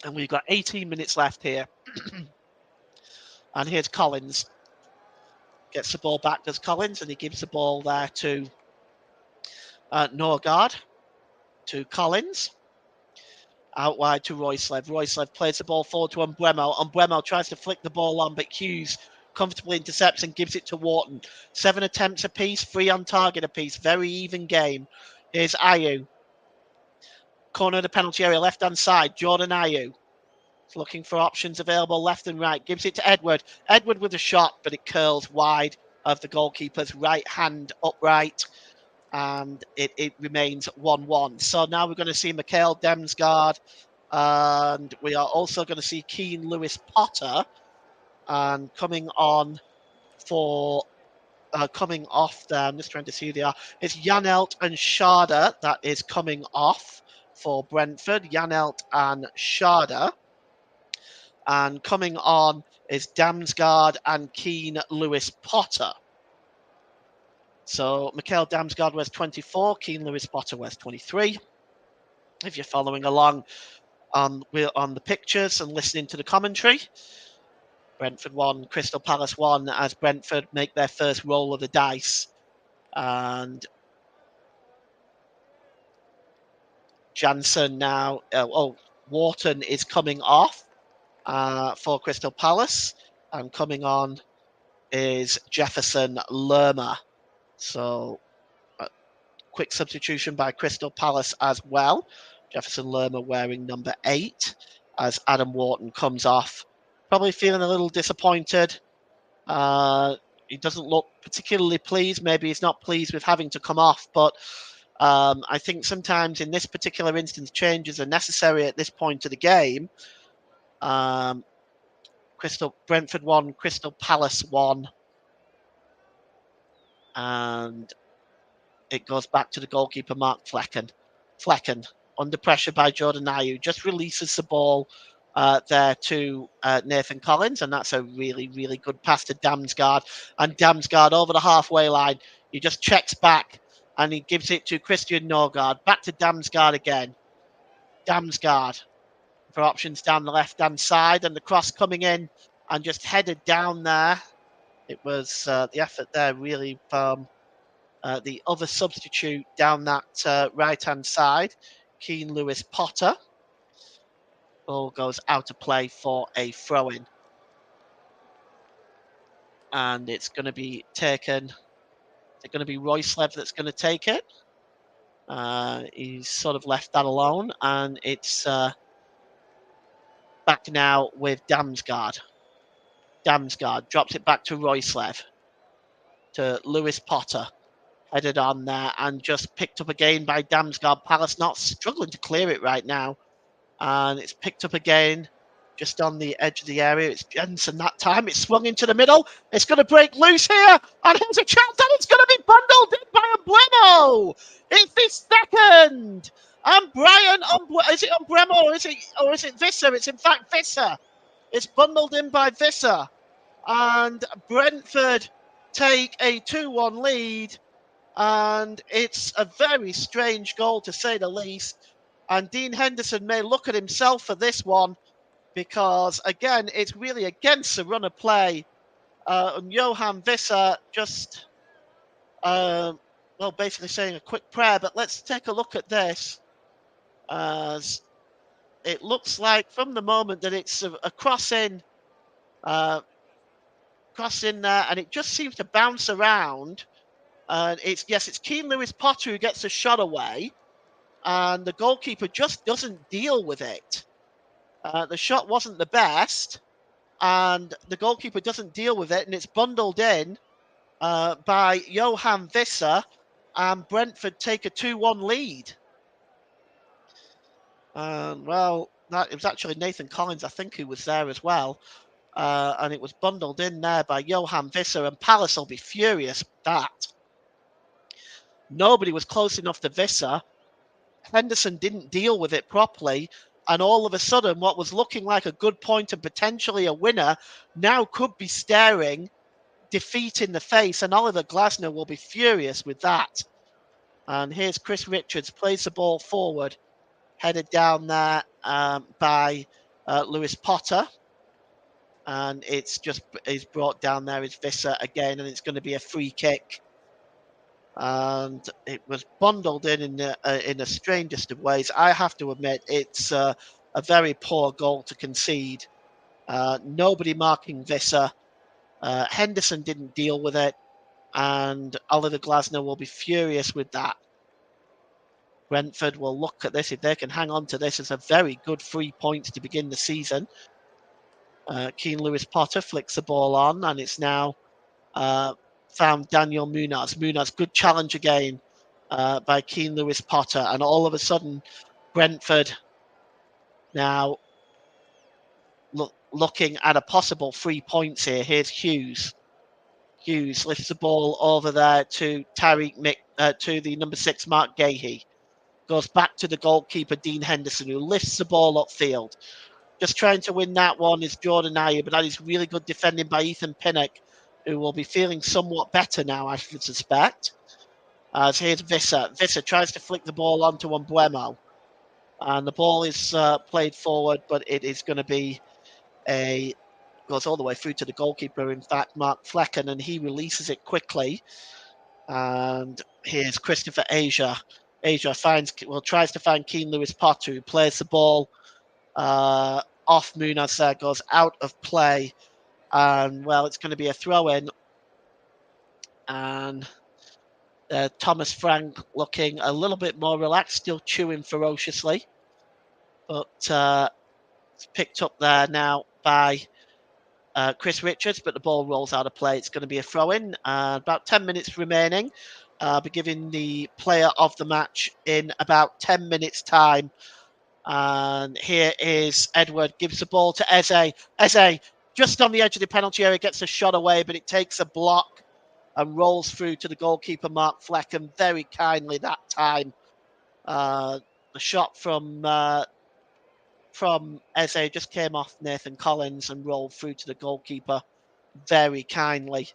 And we've got 18 minutes left here. And here's Collins. Gets the ball back, does Collins, and he gives the ball there to Norgard, to Collins. Out wide to Royslev. Royslev plays the ball forward to Mbeumo. Mbeumo tries to flick the ball on, but Hughes comfortably intercepts and gives it to Wharton. 7 attempts apiece, 3 on target apiece. Very even game. Here's Ayew. Corner of the penalty area, left-hand side. Jordan Ayew. Looking for options available left and right. Gives it to Edward. Edward with a shot, but it curls wide of the goalkeeper's right hand upright. And it remains 1-1. So now we're going to see Mikael Damsgaard. And we are also going to see Keane Lewis Potter. And coming on for... coming off there, I'm just trying to see who they are. It's Janelt and Sharda that is coming off for Brentford. Janelt and Sharda. And coming on is Damsgaard and Keane Lewis Potter. So Mikael Damsgaard wears 24, Keane Lewis Potter wears 23. If you're following along on the pictures and listening to the commentary, Brentford 1, Crystal Palace 1, as Brentford make their first roll of the dice. And Jansen now, Wharton is coming off for Crystal Palace, and coming on is Jefferson Lerma. So quick substitution by Crystal Palace as well. Jefferson Lerma wearing number 8 as Adam Wharton comes off. Probably feeling a little disappointed. He doesn't look particularly pleased. Maybe he's not pleased with having to come off, but I think sometimes in this particular instance, changes are necessary at this point of the game. Brentford 1, Crystal Palace 1. And it goes back to the goalkeeper, Mark Flecken. Flecken, under pressure by Jordan Ayew, just releases the ball there to Nathan Collins, and that's a really, really good pass to Damsgaard. And Damsgaard over the halfway line, he just checks back, and he gives it to Christian Norgard. Back to Damsgaard again. Damsgaard for options down the left-hand side, and the cross coming in and just headed down there. It was the effort there really from the other substitute down that right-hand side, Keane Lewis Potter. Ball goes out of play for a throw-in. And it's going to be taken. Is it going to be Royslev that's going to take it? He's sort of left that alone. And it's back now with Damsgaard. Damsgaard drops it back to Royslev. To Lewis Potter. Headed on there and just picked up again by Damsgaard. Palace not struggling to clear it right now. And it's picked up again just on the edge of the area. It's Jensen that time. It's swung into the middle. It's going to break loose here. And here's a chance and it's going to be bundled in by Mbeumo. It's the second. And Brian, is it Mbeumo or is it Visser? It's in fact Visser. It's bundled in by Visser. And Brentford take a 2-1 lead. And it's a very strange goal, to say the least. And Dean Henderson may look at himself for this one, because, again, it's really against the run of play. And Johan Visser just, basically saying a quick prayer. But let's take a look at this. As it looks like from the moment that it's a cross in there, and it just seems to bounce around. And it's Keane Lewis Potter who gets the shot away, and the goalkeeper just doesn't deal with it. The shot wasn't the best, and the goalkeeper doesn't deal with it, and it's bundled in by Johan Visser, and Brentford take a 2-1 lead. It was actually Nathan Collins, I think, who was there as well. And it was bundled in there by Johan Visser, and Palace will be furious with that. Nobody was close enough to Visser. Henderson didn't deal with it properly, and all of a sudden, what was looking like a good point and potentially a winner now could be staring defeat in the face, and Oliver Glasner will be furious with that. And here's Chris Richards, plays the ball forward, headed down there by Lewis Potter. And it's just is brought down there is Visser again, and it's going to be a free kick. And it was bundled in the strangest of ways. I have to admit, it's a very poor goal to concede. Nobody marking Visser. Henderson didn't deal with it, and Oliver Glasner will be furious with that. Brentford will look at this. If they can hang on to this, as a very good 3 points to begin the season. Keane Lewis Potter flicks the ball on, and it's now found Daniel Munoz. Munoz, good challenge again by Keane Lewis Potter. And all of a sudden, Brentford now looking at a possible 3 points here. Here's Hughes. Hughes lifts the ball over there to to the number 6, Mark Gahey. Goes back to the goalkeeper, Dean Henderson, who lifts the ball upfield. Just trying to win that one is Jordan Ayew, but that is really good defending by Ethan Pinnock, who will be feeling somewhat better now, I should suspect. As here's Visser. Visser tries to flick the ball onto Mbeumo. And the ball is played forward, but it is going to be goes all the way through to the goalkeeper, in fact, Mark Flecken, and he releases it quickly. And here's Christopher Asia. Asia tries to find Keane Lewis Potter, who plays the ball off Munoz there, goes out of play. And, well, it's going to be a throw-in. And Thomas Frank looking a little bit more relaxed, still chewing ferociously. But it's picked up there now by Chris Richards, but the ball rolls out of play. It's going to be a throw-in. About 10 minutes remaining. I'll be giving the player of the match in about 10 minutes' time. And here is Edward, gives the ball to Eze. Eze, just on the edge of the penalty area, gets a shot away, but it takes a block and rolls through to the goalkeeper, Mark Flecken, very kindly that time. The shot from Eze just came off Nathan Collins and rolled through to the goalkeeper very kindly.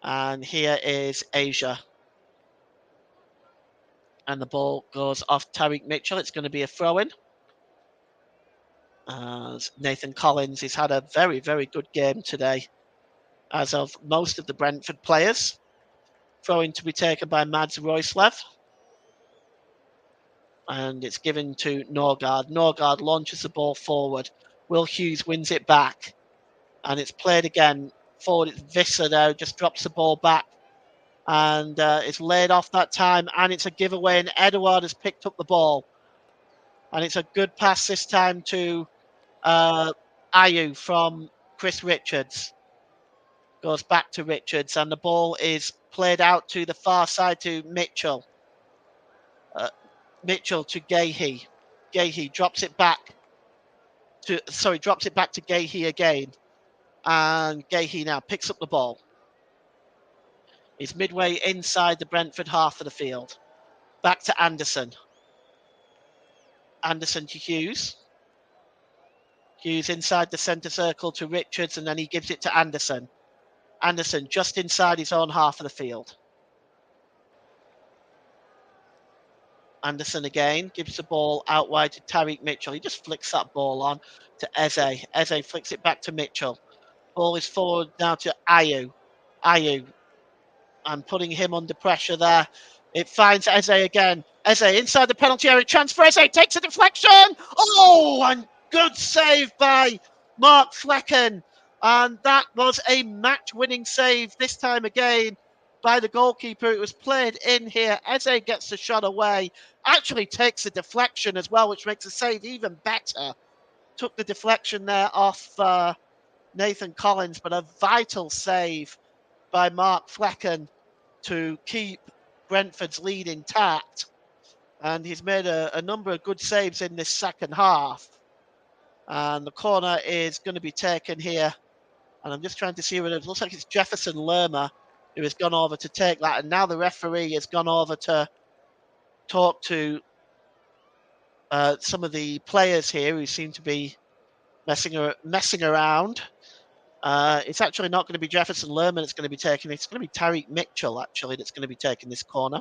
And here is Asia. And the ball goes off Tariq Mitchell. It's going to be a throw-in. As Nathan Collins has had a very, very good game today, as of most of the Brentford players. Throw-in to be taken by Mads Royslev. And it's given to Norgard. Norgard launches the ball forward. Will Hughes wins it back. And it's played again forward. It's Visser now, just drops the ball back. And it's laid off that time. And it's a giveaway. And Edouard has picked up the ball. And it's a good pass this time to Ayew from Chris Richards. Goes back to Richards. And the ball is played out to the far side to Mitchell. Mitchell to Gahey. Gahey drops it back to Gahey again. And Gahey now picks up the ball. He's midway inside the Brentford half of the field. Back to Anderson. Anderson to Hughes. Hughes inside the centre circle to Richards, and then he gives it to Anderson. Anderson just inside his own half of the field. Anderson again gives the ball out wide to Tariq Mitchell. He just flicks that ball on to Eze. Eze flicks it back to Mitchell. Ball is forward now to Ayew. Ayew. And putting him under pressure there. It finds Eze again. Eze inside the penalty area. Chance for Eze. Takes a deflection. Oh, and good save by Mark Flecken. And that was a match-winning save this time again by the goalkeeper. It was played in here. Eze gets the shot away. Actually takes a deflection as well, which makes the save even better. Took the deflection there off Nathan Collins, but a vital save by Mark Flecken to keep Brentford's lead intact. And he's made a number of good saves in this second half. And the corner is going to be taken here. And I'm just trying to see whether it looks like it's Jefferson Lerma who has gone over to take that. And now the referee has gone over to talk to some of the players here who seem to be messing around. It's actually not going to be Jefferson Lerma that's going to be taking it. It's going to be Tariq Mitchell, actually, that's going to be taking this corner.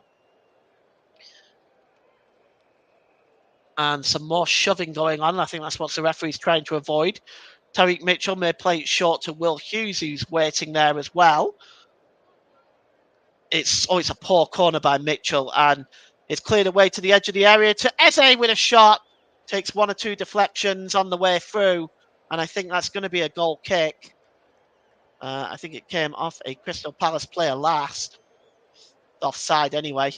And some more shoving going on. I think that's what the referee's trying to avoid. Tariq Mitchell may play it short to Will Hughes, who's waiting there as well. It's a poor corner by Mitchell, and it's cleared away to the edge of the area to Eze with a shot. Takes one or two deflections on the way through, and I think that's going to be a goal kick. I think it came off a Crystal Palace player last. Offside anyway.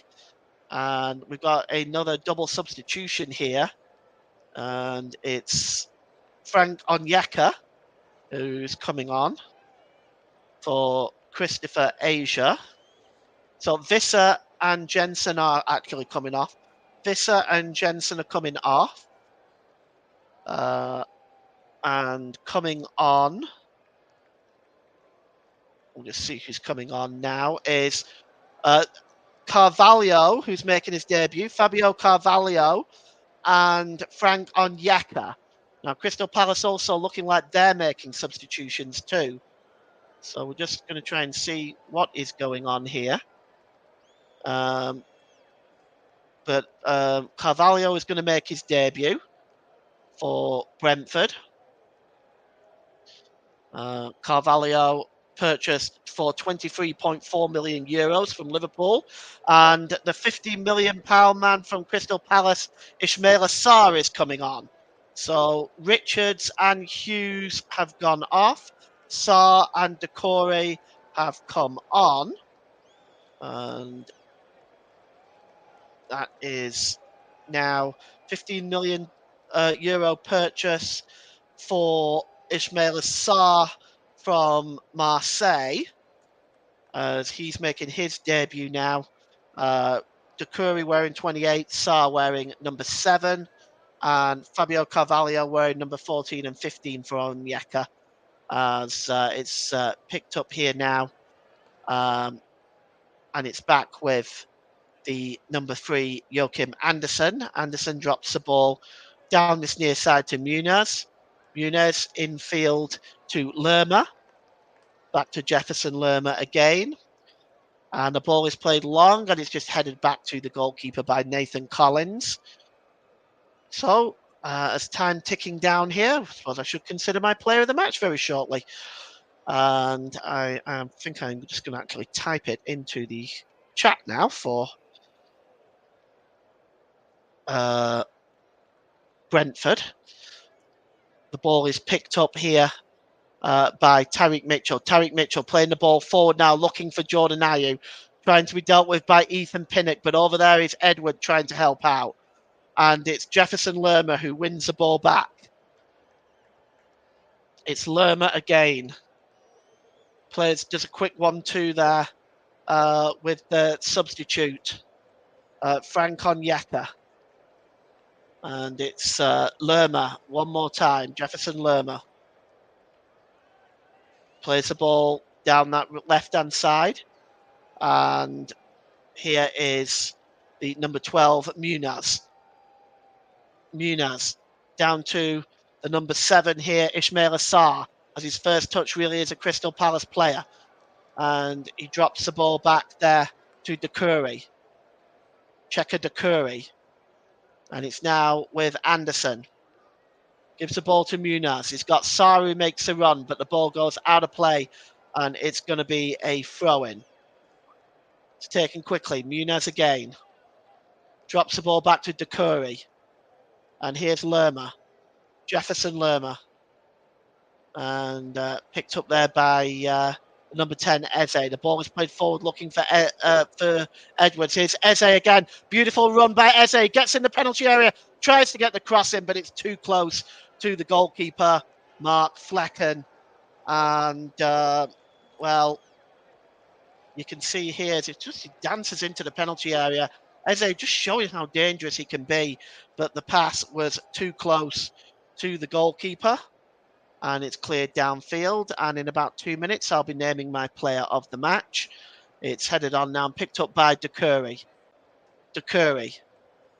And we've got another double substitution here. And it's Frank Onyeka who's coming on for Christopher Asia. So Visser and Jensen are actually coming off. Visser and Jensen are coming off. And coming on, we'll just see who's coming on now, is Carvalho, who's making his debut, Fabio Carvalho, and Frank Onyeka. Now, Crystal Palace also looking like they're making substitutions too. So we're just going to try and see what is going on here. But Carvalho is going to make his debut for Brentford. Carvalho purchased for €23.4 million from Liverpool, and the £50 million man from Crystal Palace, Ismaila Sarr, is coming on. So Richards and Hughes have gone off. Sarr and Decore have come on, and that is now €15 million purchase for Ismaila Sarr from Marseille, as he's making his debut now. Decore wearing 28, Sarr wearing number 7, and Fabio Carvalho wearing number 14 and 15 for Onyeka, as it's picked up here now. And it's back with the number 3, Joachim Andersen. Andersen drops the ball down this near side to Muniz. Muniz infield to Lerma. Back to Jefferson Lerma again. And the ball is played long, and it's just headed back to the goalkeeper by Nathan Collins. So, as time ticking down here, I suppose I should consider my player of the match very shortly. And I think I'm just going to actually type it into the chat now for Brentford. The ball is picked up here by Tariq Mitchell. Tariq Mitchell playing the ball forward now, looking for Jordan Ayew, trying to be dealt with by Ethan Pinnock, but over there is Edward trying to help out. And it's Jefferson Lerma who wins the ball back. It's Lerma again. Does a quick 1-2 there with the substitute, Frank Onyeka. And it's Lerma one more time, Jefferson Lerma. Plays the ball down that left-hand side. And here is the number 12, Muniz. Muniz down to the number 7 here, Ismaila Sarr, as his first touch really is a Crystal Palace player. And he drops the ball back there to Decore. Checker Decore. And it's now with Andersen. Gives the ball to Muniz. He's got Sarr who makes a run, but the ball goes out of play, and it's going to be a throw-in. It's taken quickly. Muniz again. Drops the ball back to Decore. And here's Lerma. Jefferson Lerma. And picked up there by number 10, Eze. The ball is played forward looking for Edwards. Here's Eze again. Beautiful run by Eze. Gets in the penalty area. Tries to get the cross in, but it's too close to the goalkeeper, Mark Flecken. And, well, you can see here, he dances into the penalty area. Eze just showing how dangerous he can be, but the pass was too close to the goalkeeper, and it's cleared downfield. And in about 2 minutes, I'll be naming my player of the match. It's headed on now and picked up by Doucouré. Doucouré.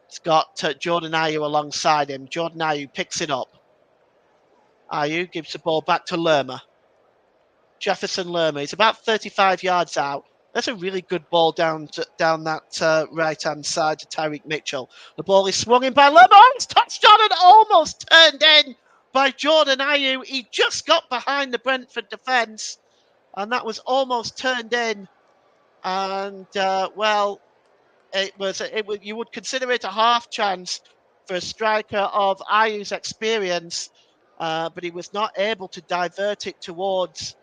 It's got Jordan Ayew alongside him. Jordan Ayew picks it up. Ayew gives the ball back to Lerma. Jefferson Lerma. He's about 35 yards out. That's a really good ball down that right-hand side to Tyreek Mitchell. The ball is swung in by Lerma. Oh, it's touched on and almost turned in by Jordan Ayew. He just got behind the Brentford defence, and that was almost turned in. And, it was you would consider it a half chance for a striker of Ayew's experience, but he was not able to divert it towards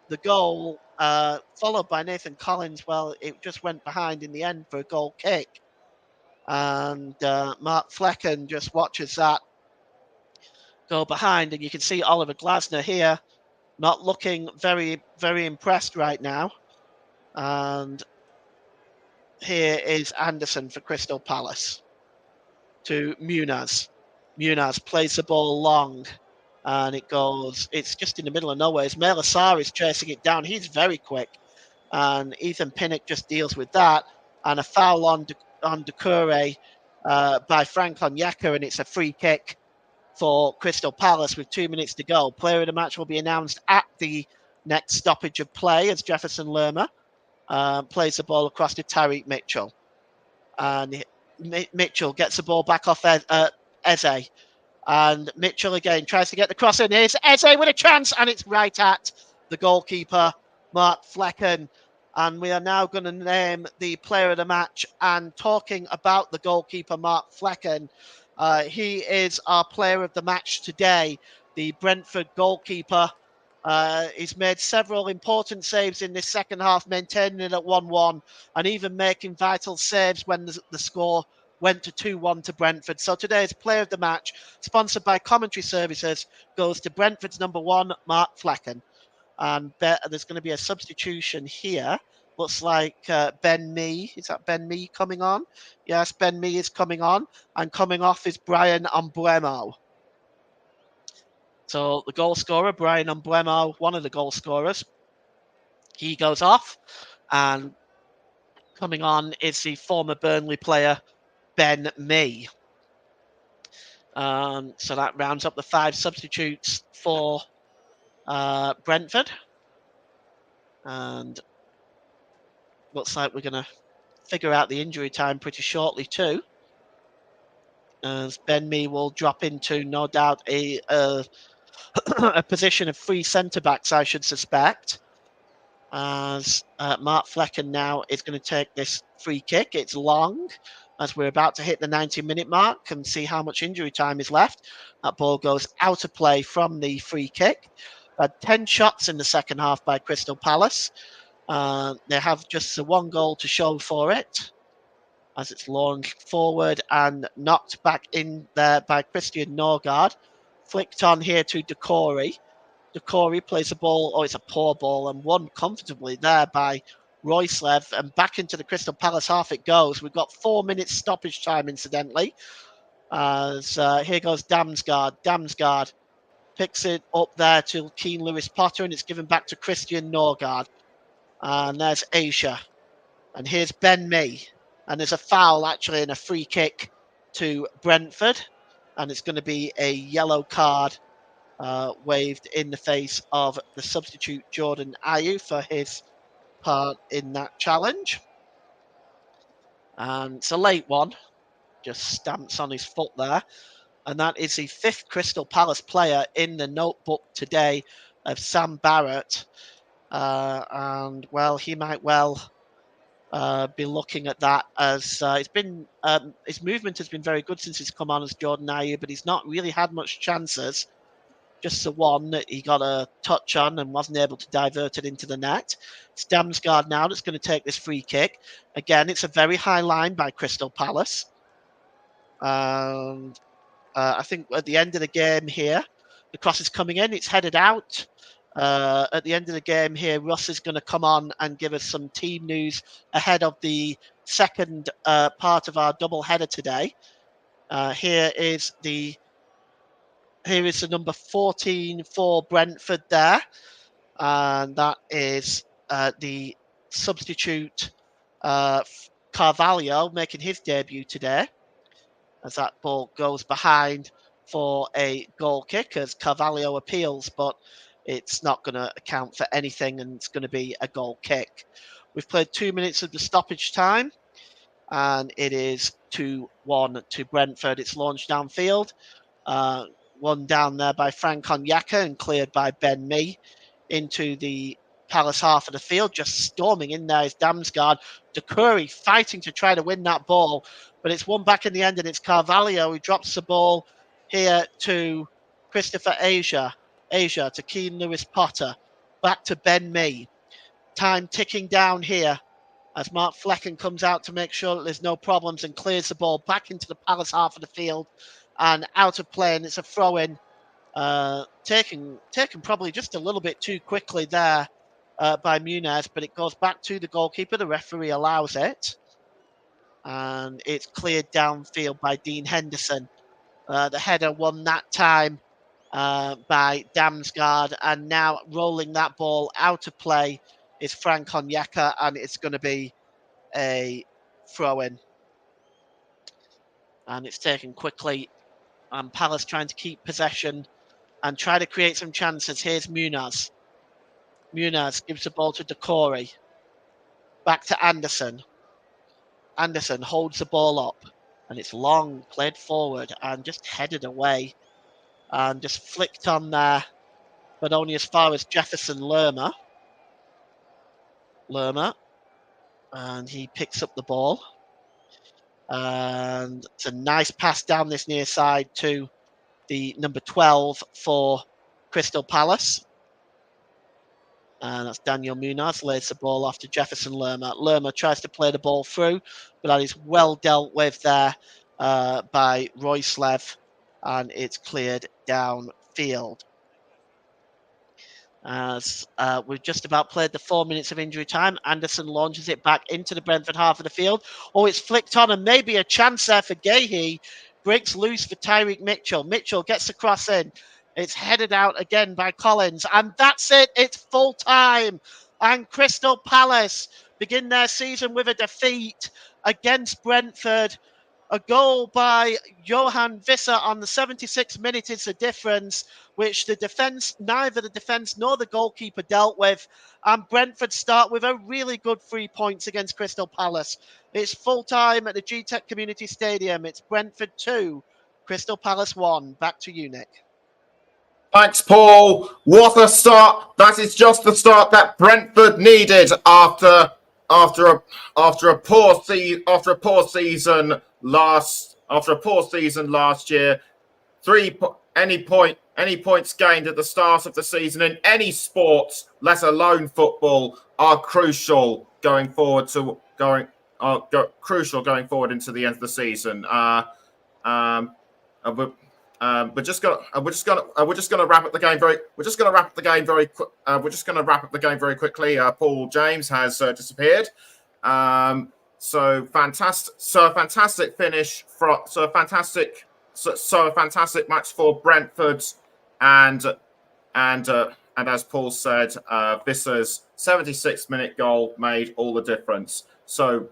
the goal, followed by Nathan Collins. Well, it just went behind in the end for a goal kick. And Mark Flecken just watches that go behind. And you can see Oliver Glasner here not looking very, very impressed right now. And here is Anderson for Crystal Palace to Muniz. Muniz plays the ball long. And it's just in the middle of nowhere. Ismail Assar is chasing it down. He's very quick. And Ethan Pinnock just deals with that. And a foul on Doucouré by Frank Onyeka, and it's a free kick for Crystal Palace with 2 minutes to go. Player of the match will be announced at the next stoppage of play as Jefferson Lerma plays the ball across to Tyreek Mitchell. And Mitchell gets the ball back off Eze. And Mitchell again tries to get the cross in. Here's Eze with a chance, and it's right at the goalkeeper, Mark Flecken. And we are now going to name the player of the match. And talking about the goalkeeper, Mark Flecken, he is our player of the match today. The Brentford goalkeeper. He's made several important saves in this second half, maintaining it at 1-1, and even making vital saves when the score went to 2-1 to Brentford. So today's player of the match, sponsored by Commentary Services, goes to Brentford's number 1, Mark Flecken. And there's going to be a substitution here. Looks like Ben Mee. Is that Ben Mee coming on? Yes, Ben Mee is coming on. And coming off is Brian Umbremo. So the goal scorer, Brian Umbremo, one of the goal scorers, he goes off. And coming on is the former Burnley player, Ben Mee. So that rounds up the 5 substitutes for Brentford. And looks like we're going to figure out the injury time pretty shortly too. As Ben Mee will drop into, no doubt, a position of 3 centre-backs, I should suspect. As Mark Flecken now is going to take this free kick. It's long, as we're about to hit the 90-minute mark and see how much injury time is left. That ball goes out of play from the free kick. 10 shots in the second half by Crystal Palace. They have just the 1 goal to show for it, as it's launched forward and knocked back in there by Christian Norgard. Flicked on here to Doucouré. Doucouré plays the ball. Oh, it's a poor ball, and won comfortably there by Royslev. And back into the Crystal Palace half it goes. We've got 4 minutes stoppage time, incidentally. As here goes Damsgaard. Damsgaard picks it up there to Keane Lewis Potter, and it's given back to Christian Norgard. And there's Aisha. And here's Ben Mee. And there's a foul, actually, and a free kick to Brentford. And it's going to be a yellow card waved in the face of the substitute Jordan Ayew for his part in that challenge. And it's a late one. Just stamps on his foot there. And that is the 5th Crystal Palace player in the notebook today of Sam Barrett. And, well, he might well be looking at that as it's been his movement has been very good since he's come on as Jordan Ayew, but he's not really had much chances. Just the one that he got a touch on and wasn't able to divert it into the net. It's Damsgaard now that's going to take this free kick. Again, it's a very high line by Crystal Palace. And I think at the end of the game here, the cross is coming in. It's headed out. At the end of the game here, Russ is going to come on and give us some team news ahead of the second part of our double header today. Here is the here is the number 14 for Brentford there. And that is the substitute Carvalho making his debut today, as that ball goes behind for a goal kick as Carvalho appeals, but it's not going to account for anything and it's going to be a goal kick. We've played 2 minutes of the stoppage time and it is 2-1 to Brentford. It's launched downfield. One down there by Frank Onyeka and cleared by Ben Mee into the Palace half of the field. Just storming in there is Damsgaard. Doucouré fighting to try to win that ball, but it's won back in the end, and it's Carvalho who drops the ball here to Christopher Asia to Keane Lewis Potter. Back to Ben Mee. Time ticking down here as Mark Flecken comes out to make sure that there's no problems and clears the ball back into the Palace half of the field and out of play, and it's a throw-in. Taken probably just a little bit too quickly there by Muniz, but it goes back to the goalkeeper. The referee allows it, and it's cleared downfield by Dean Henderson. The header won that time by Damsgaard, and now rolling that ball out of play is Frank Onyeka, and it's going to be a throw-in. And it's taken quickly, and Palace trying to keep possession and try to create some chances. Here's Muniz. Muniz gives the ball to Doucouré. Back to Anderson. Anderson holds the ball up, and it's long, played forward, and just headed away. And just flicked on there, but only as far as Jefferson Lerma. And he picks up the ball. And it's a nice pass down this near side to the number 12 for Crystal Palace. And that's Daniel Muniz, lays the ball off to Jefferson Lerma. Lerma tries to play the ball through, but that is well dealt with there by Royslev, and it's cleared downfield. As we've just about played the 4 minutes of injury time, Anderson launches it back into the Brentford half of the field. Oh, it's flicked on, and maybe a chance there for Gahey. Breaks loose for Tyreek Mitchell. Mitchell gets the cross in. It's headed out again by Collins. And that's it. It's full time. And Crystal Palace begin their season with a defeat against Brentford. A goal by Johan Visser on the 76th minute is the difference, which neither the defence nor the goalkeeper dealt with. And Brentford start with a really good 3 points against Crystal Palace. It's full time at the Gtech Community Stadium. It's Brentford 2, Crystal Palace 1. Back to you, Nick. Thanks, Paul. What a start! That is just the start that Brentford needed after a poor season last year. Any points gained at the start of the season in any sport, let alone football, are crucial going forward into the end of the season. We're just gonna wrap up the game very quickly. Paul James has disappeared. So a fantastic match for Brentford, and as Paul said, Visser's 76-minute goal made all the difference. So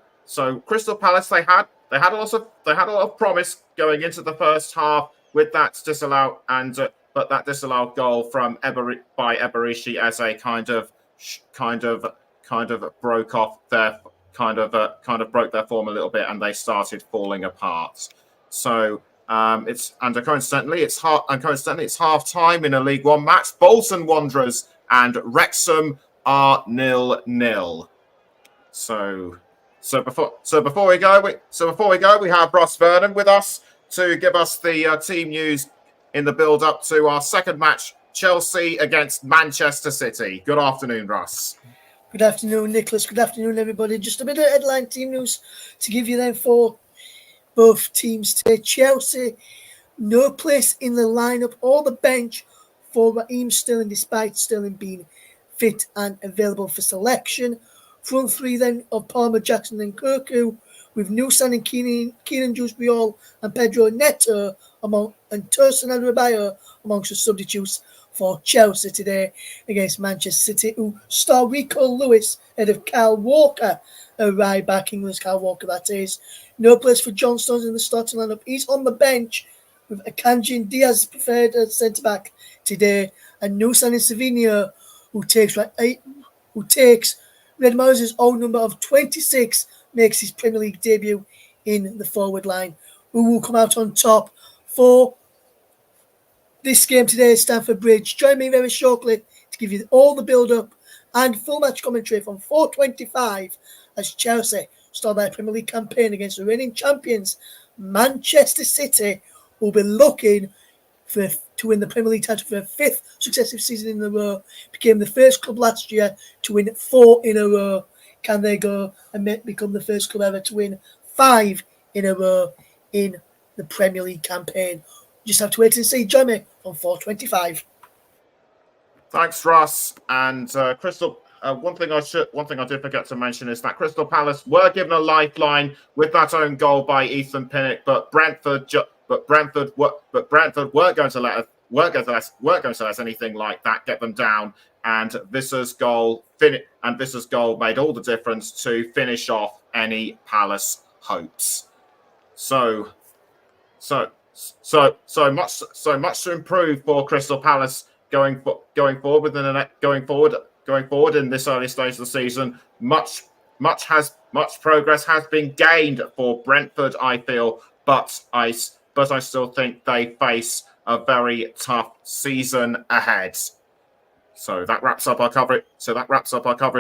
Crystal Palace, they had a lot of promise going into the first half with that disallowed but that disallowed goal from Eberishi as a kind of broke off their broke their form a little bit, and they started falling apart. So coincidentally it's half time in a League One match. Bolton Wanderers and Wrexham are 0-0. So before we go, we have Ross Vernon with us to give us the team news in the build-up to our second match, Chelsea against Manchester City. Good afternoon, Ross. Good afternoon, Nicholas. Good afternoon, everybody. Just a bit of headline team news to give you then for both teams today. Chelsea, no place in the lineup or the bench for Raheem Sterling, despite Sterling being fit and available for selection. Front three then of Palmer, Jackson and Kirkou, with new signing Keenan Dewsbury-Hall and Pedro Neto and Turson and Rabayo amongst the substitutes for Chelsea today against Manchester City, who star Rico Lewis ahead of Kyle Walker, a right back, England's Kyle Walker that is. No place for John Stones in the starting lineup. He's on the bench with Akanji Diaz preferred as centre-back today, and Nusan Savinho, who takes Red Moses' old number of 26, makes his Premier League debut in the forward line. Who will come out on top for this game today at Stamford Bridge? Join me very shortly to give you all the build-up and full match commentary from 4:25 as Chelsea start their Premier League campaign against the reigning champions Manchester City, who will be looking to win the Premier League title for a fifth successive season in a row. Became the first club last year to win 4 in a row. Can they go and become the first club ever to win 5 in a row in the Premier League campaign? Just have to wait and see. Join me on 4:25. Thanks, Russ. And Crystal. One thing I did forget to mention is that Crystal Palace were given a lifeline with that own goal by Ethan Pinnock, but Brentford weren't going to let anything like that get them down. And Visser's goal made all the difference to finish off any Palace hopes. So much to improve for Crystal Palace going forward in this early stage of the season. Much progress has been gained for Brentford, I feel, but I still think they face a very tough season ahead. So that wraps up our coverage.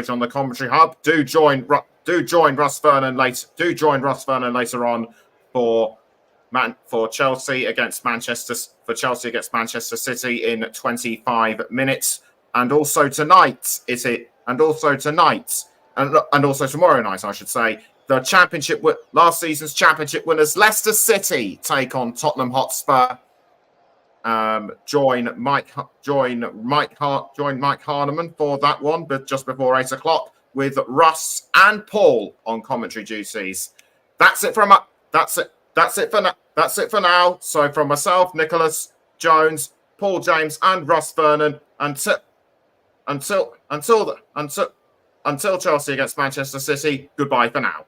On the Commentary Hub. Do join Russ Vernon later. Do join Russ Vernon later on for Chelsea against Manchester City in 25 minutes. And also tonight, and also tomorrow night, I should say, the last season's championship winners, Leicester City, take on Tottenham Hotspur. Join Mike Harneman for that one, but just before 8:00 with Russ and Paul on commentary duties. That's it for now. So from myself, Nicholas Jones, Paul James, and Russ Vernon, until Chelsea against Manchester City, goodbye for now.